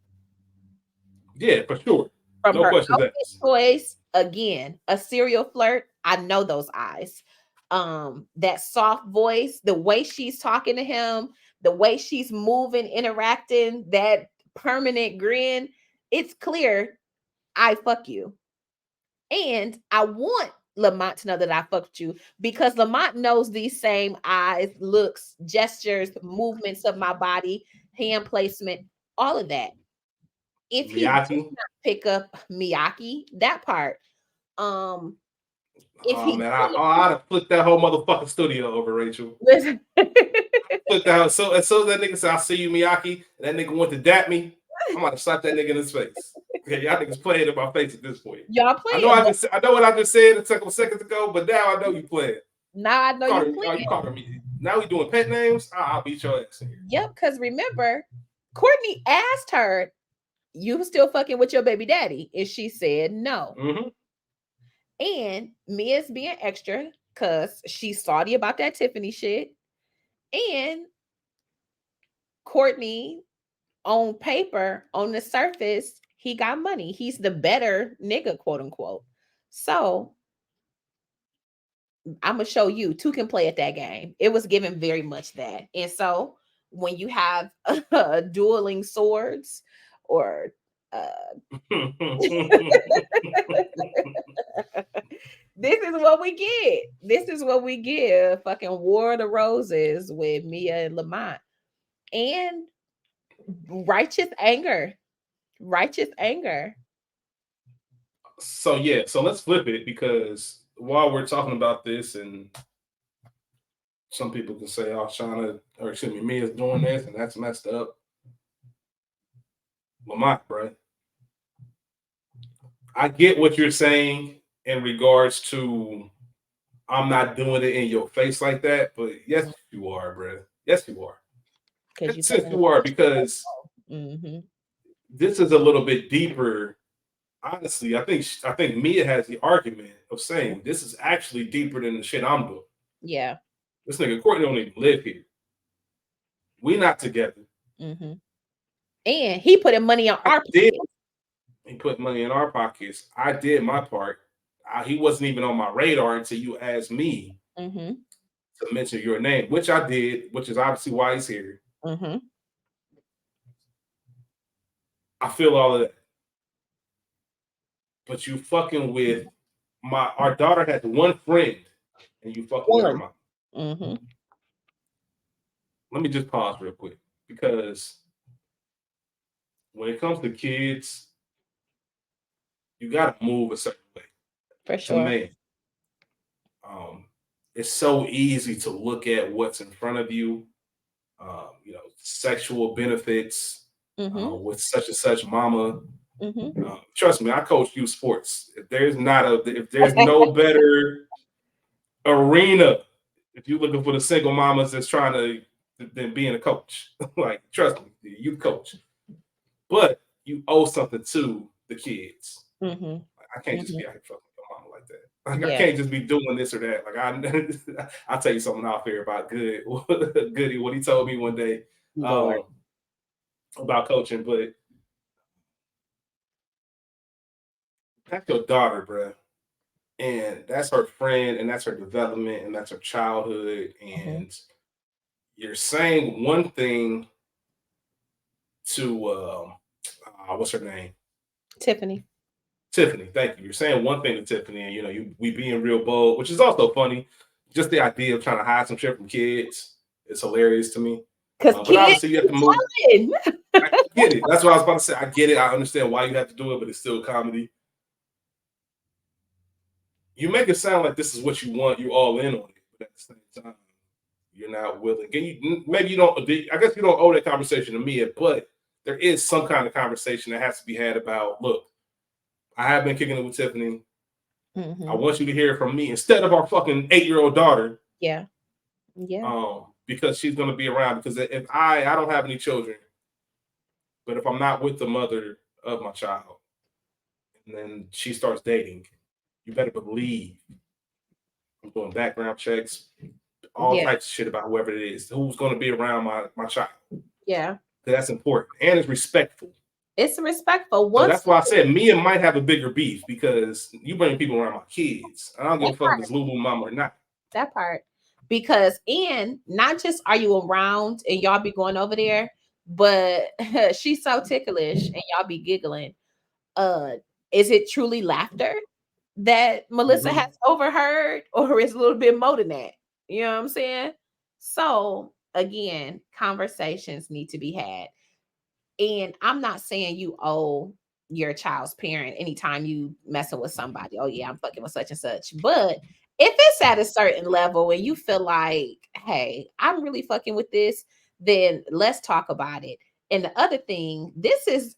Yeah, for sure. From No her questions outfit asked. choice, again, a serial flirt. I know those eyes. That soft voice, the way she's talking to him, the way she's moving, interacting, that permanent grin. It's clear I fuck you. And I want Lamont to know that I fucked you, because Lamont knows these same eyes, looks, gestures, movements of my body, hand placement, all of that. If he did Miyaki. not pick up Miyaki, that part, um, if Oh he man, did, I'd have flipped that whole motherfucking studio over, Rachel. listen, Flipped that. So as soon as that nigga said, "I see you, Miyaki," and that nigga went to dap me, I'm about to slap that nigga in his face. Okay, y'all niggas playing in my face at this point. y'all I know playing, but I know what I just said a couple seconds ago, but now I know you playing. now I know you You playing. called her me. Now we doing pet names. I'll beat your ass in here. Yep, because remember, Courtney asked her, "You still fucking with your baby daddy?" And she said no. Mm-hmm. And Mia's being extra because she's salty about that Tiffany shit. And Courtney, on paper, on the surface, he got money. He's the better nigga, quote unquote. So I'm gonna show you two can play at that game. It was given very much that. And so when you have dueling swords, or this is what we get. This is what we get. Fucking War of the Roses with Mia and Lamont. And righteous anger. Righteous anger. So yeah, so let's flip it, because while we're talking about this, and some people can say, "Oh, Shawna, or excuse me, Mia's doing this, and that's messed up." Lamont, bro, I get what you're saying in regards to I'm not doing it in your face like that, but yes, you are, bro. Yes, you are. Because you Yes, fucking with you are, the because mm-hmm. this is a little bit deeper. Honestly, I think Mia has the argument of saying this is actually deeper than the shit I'm doing. Yeah. This nigga Courtney don't even live here. We not together. Mm-hmm. And he putting money on I our did. pocket. He put money in our pockets. I did my part. He wasn't even on my radar until you asked me Mm-hmm. to mention your name, which I did, which is obviously why he's here. Mm-hmm. I feel all of that. But you fucking with our daughter has one friend, and you fucking with her One. mom. Mm-hmm. Let me just pause real quick, because when it comes to kids, you gotta move a certain way. For To sure. man, it's so easy to look at what's in front of you. Sexual benefits Mm-hmm. with such and such mama. Mm-hmm. Trust me, I coach youth sports. If there's no better arena, if you're looking for the single mamas that's trying to, than being a coach, like trust me, you coach, but you owe something to the kids. Mm-hmm. I can't just Mm-hmm. be out here fucking with your mama like that. Like I Yeah. can't just be doing this or that. Like I'll tell you something off here about Goody. What he told me one day Lord. um, about coaching, but that's your daughter, bro, and that's her friend, and that's her development, and that's her childhood, Mhm. and you're saying one thing to what's her name? Tiffany. Tiffany. Thank you. You're saying one thing to Tiffany, and we being real bold, which is also funny. Just the idea of trying to hide some shit from kids is hilarious to me. Because But kids obviously, you have to move. telling. I get it. That's what I was about to say. I get it. I understand why you have to do it, but it's still comedy. You make it sound like this is what you want. You all in on it, but at the same time, you're not willing. Maybe you don't. I guess you don't owe that conversation to me, but there is some kind of conversation that has to be had about. Look, I have been kicking it with Tiffany. I Mhm. want you to hear it from me instead of our fucking 8-year-old daughter. Yeah. Yeah. Because she's gonna be around. Because if I don't have any children, but if I'm not with the mother of my child, and then she starts dating, you better believe I'm doing background checks, all Yeah. types of shit about whoever it is, who's going to be around my child. Yeah. That's important and it's respectful. It's respectful. So Once that's why I said Mia might have a bigger beef because you bring people around my kids. I don't give a fuck if it's Lulu mama or not. that part, because and not just are you around and y'all be going over there, but she's so ticklish and y'all be giggling. Uh, is it truly laughter that Melissa Mm-hmm. has overheard, or is a little bit more than that? You know what I'm saying? So again, conversations need to be had. And I'm not saying you owe your child's parent anytime you messing with somebody. Oh yeah, I'm fucking with such and such. But if it's at a certain level and you feel like, hey, I'm really fucking with this, then let's talk about it. And the other thing, this is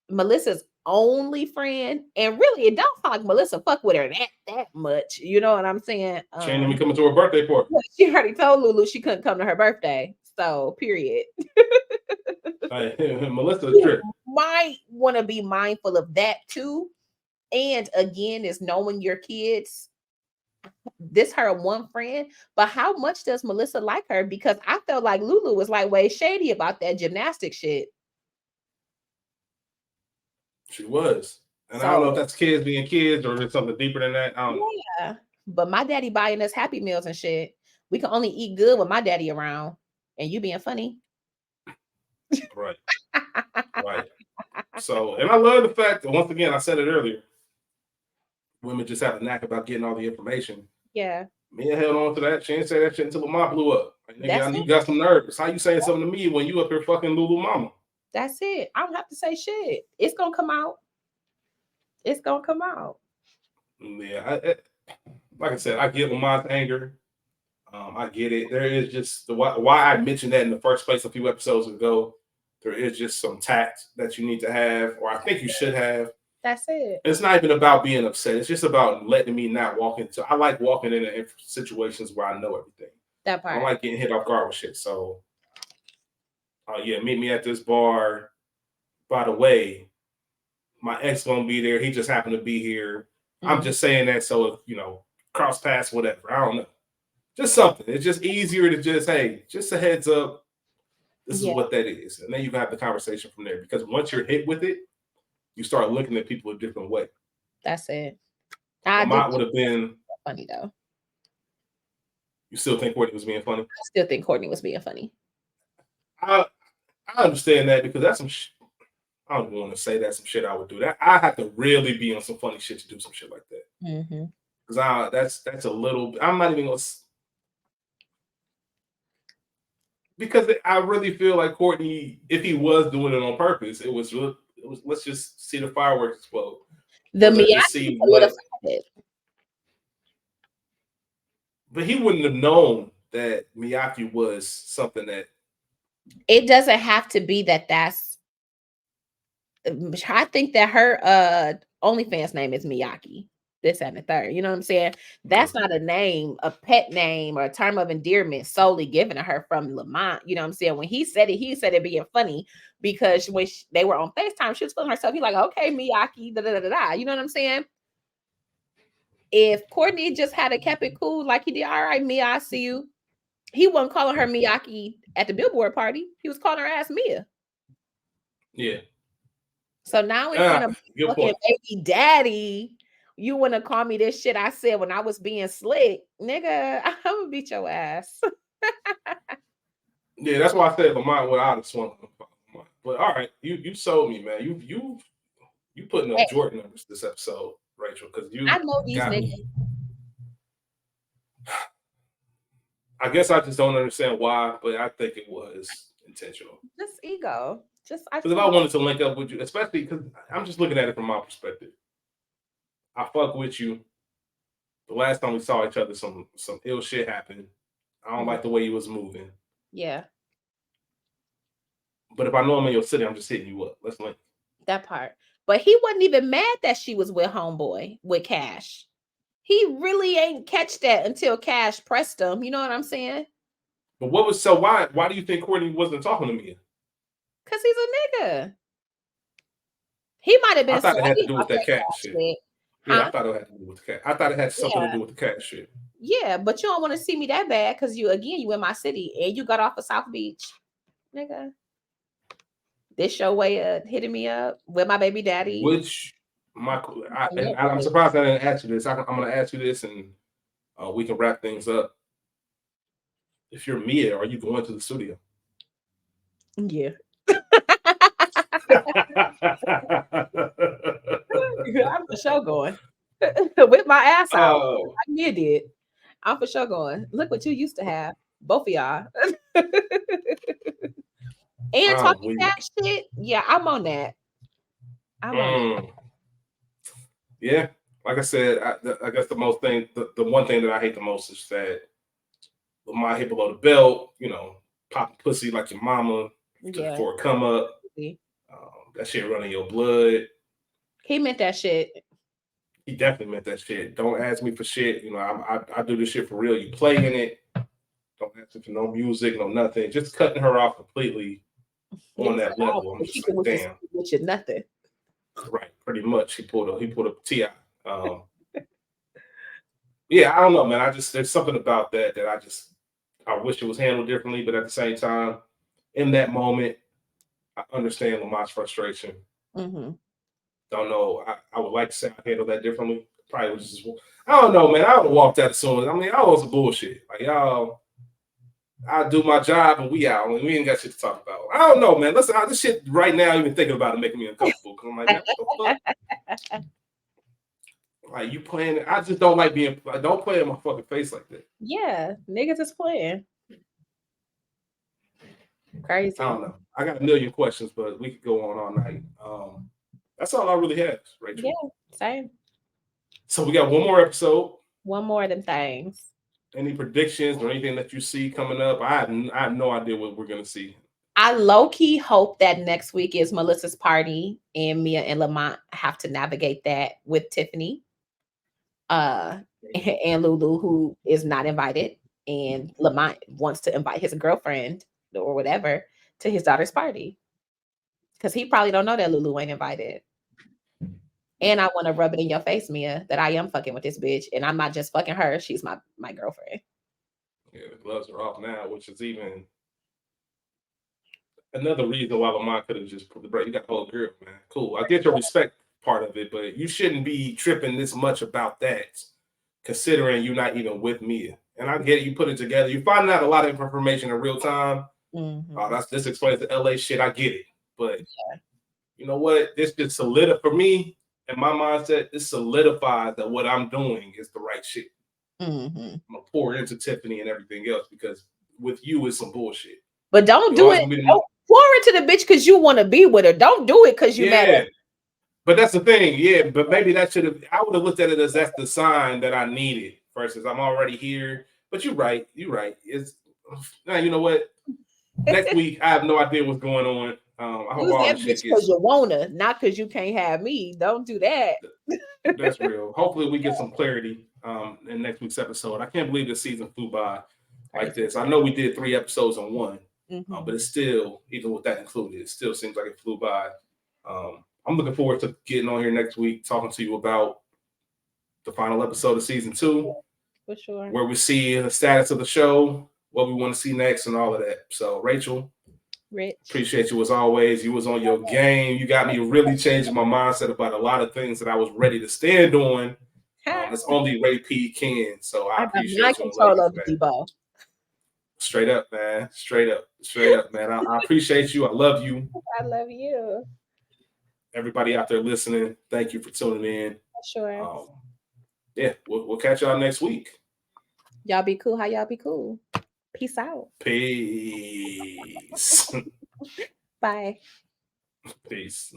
Melissa's only friend, and really, it don't sound like Melissa fuck with her that much. You know what I'm saying? She ain't even coming to her birthday party. She already told Lulu she couldn't come to her birthday. So, period. Like, Melissa trip. Might want to be mindful of that too. And again, is knowing your kids. This her one friend, but how much does Melissa like her? Because I felt like Lulu was like way shady about that gymnastic shit. She was. And I don't know if So that's kids being kids or there's something deeper than that. I don't know. yeah, but my daddy buying us Happy Meals and shit. We can only eat good with my daddy around, and you being funny. Right. Right. So, and I love the fact that once again, I said it earlier, women just have a knack about getting all the information. Yeah, Mia held on to that. She didn't say that shit until Lamont blew up. Like, nigga, that's you it. got some nerves. How you saying something to me when you up here fucking Lulu mama? That's it. I don't have to say shit. It's gonna come out. It's gonna come out. Yeah, like I said, I get Lamont's anger. I get it. There is just why I mentioned that in the first place a few episodes ago. There is just some tact that you need to have, or I think you should have. That's it. It's not even about being upset. It's just about letting me not walk into. I like walking into situations where I know everything. That I don't part. like getting hit off guard with shit. So, yeah, meet me at this bar. By the way, my ex gonna be there. He just happened to be here. I'm Mhm. just saying that so cross paths, whatever. I don't know. Just something. It's just easier to just just a heads up. This is Yeah, what that is, and then you can have the conversation from there. Because once you're hit with it, you start looking at people a different way. that's it. I do Lamont would think have been. it's funny though. You still think Courtney was being funny? I still think Courtney was being funny. I I understand that because that's some. I don't want to say that's some shit I would do. That I have to really be on some funny shit to do some shit like that. Mm-hmm. Because that's a little. I'm not even gonna. Because I really feel like Courtney, if he was doing it on purpose, it was let's just see the fireworks explode, The or let's just Miyagi see what. solidified it. But he wouldn't have known that Miyaki was something that. It doesn't have to be that. That's. I think that her OnlyFans name is Miyaki. This and the third. You know what I'm saying? That's not a name, a pet name, or a term of endearment solely given to her from Lamont. You know what I'm saying? When he said it being funny because when they were on FaceTime, she was feeling herself. He like, okay, Miyaki, da da da da. You know what I'm saying? If Courtney just had kept it cool like he did, all right, Mia, I see you. He wasn't calling her Miyaki at the billboard party. He was calling her ass Mia. Yeah. So now in front of Good fucking point. baby daddy, you want to call me this shit I said when I was being slick, nigga? I'm gonna beat your ass. Yeah, that's why I said Lamont without a swung. But all right, you sold me, man. You putting up Hey, Jordan numbers this episode, Rachel, because I you know these got niggas. me. I guess I just don't understand why, but I think it was intentional. Just ego. Just I Because if I wanted to link up with you, especially because I'm just looking at it from my perspective. I fuck with you. The last time we saw each other, some ill shit happened. I don't like the way you was moving. Yeah, But if I know I'm in your city, I'm just hitting you up. Let's link. that part. But he wasn't even mad that she was with homeboy with Cash. He really ain't catch that until Cash pressed him. You know what I'm saying? But why do you think Courtney wasn't talking to me? Cause he's a nigga. He might have I been thought it had to swayed do with off that that cash Cash shit. shit. Yeah, Huh? I thought it had to do with the cash. I thought it had something to do with the cash shit. Yeah, but you don't want to see me that bad because you in my city and you got off of South Beach, nigga. This your way of hitting me up with my baby daddy. Which I'm surprised I didn't ask you this. I'm going to ask you this, and we can wrap things up. If you're Mia, are you going to the studio? Yeah. I'm for sure going with my ass out. Oh, Like Mia did. I'm for sure going. Look what you used to have, both of y'all. And talking that shit. Yeah, I'm on that. I'm on that. Yeah, like I said, I guess the one thing that I hate the most is that Lamont hit below the belt, pop pussy like your mama Yeah. for a come up. That shit running your blood. He meant that shit. He definitely meant that shit. Don't ask me for shit. I do this shit for real. You playing it. Don't ask me for no music, no nothing. Just cutting her off completely on that level. I'm just like, damn. With you nothing. Right, pretty much. He pulled a Ti. Yeah, I don't know, man. There's something about that I wish it was handled differently, but at the same time, in that moment, I understand Lamont's frustration. Mm-hmm. Don't know. I would like to say I handled that differently. Probably was just, I don't know, man. I would have walked out as soon as, I was bullshit. Like, y'all, I do my job and we out. And we ain't got shit to talk about. I don't know, man. Listen, this shit right now, even thinking about it, making me uncomfortable. Because I'm like, man, what the fuck? Like, you playing, I just don't like being, like, don't play in my fucking face like that. Yeah, niggas is playing. Crazy. I don't know. I got a million questions, but we could go on all night. That's all I really have, Rachel. Yeah, same. So we got one more episode. One more of them things. Any predictions or anything that you see coming up? I have no idea what we're gonna see. I low-key hope that next week is Melissa's party and Mia and Lamont have to navigate that with Tiffany. And Lulu, who is not invited, and Lamont wants to invite his girlfriend or whatever to his daughter's party. Because he probably don't know that Lulu ain't invited. And I want to rub it in your face, Mia, that I am fucking with this bitch. And I'm not just fucking her. She's my girlfriend. Yeah, the gloves are off now, which is even another reason why Lamont could have just put the break. You got the whole girl, man. Cool. I get your respect part of it, but you shouldn't be tripping this much about that, considering you're not even with Mia. And I get it, you put it together. You're finding out a lot of information in real time. Mm-hmm. This explains the LA shit. I get it. But you know what? This just solidified for me and my mindset. This solidifies that what I'm doing is the right shit. Mm-hmm. I'm gonna pour into Tiffany and everything else because with you is some bullshit. But don't do it. Don't pour into the bitch because you want to be with her. Don't do it because you mad at her. But that's the thing, yeah. But maybe that should have. I would have looked at it as that's the sign that I needed versus I'm already here. But you're right. You're right. It's now. You know what? Next week, I have no idea what's going on. I hope all this shit because you wanna, not because you can't have me. Don't do that. That's real. Hopefully, we get some clarity in next week's episode. I can't believe this season flew by like this. I know we did 3 episodes on one, but it's still, even with that included, it still seems like it flew by. I'm looking forward to getting on here next week, talking to you about the final episode of season 2, For sure. where we see the status of the show, what we want to see next, and all of that. So, Rachel, Rich. appreciate you as always. You was on your game. You got me really changing my mindset about a lot of things that I was ready to stand on. It's only Ray P can. So I appreciate my you and love control you of for that. Debo. Straight up, man. Straight up, man. I appreciate you. I love you. I love you. Everybody out there listening, thank you for tuning in. For sure. Yeah, we'll catch y'all next week. Y'all be cool. How y'all be cool? Peace out. Peace. Bye. Peace.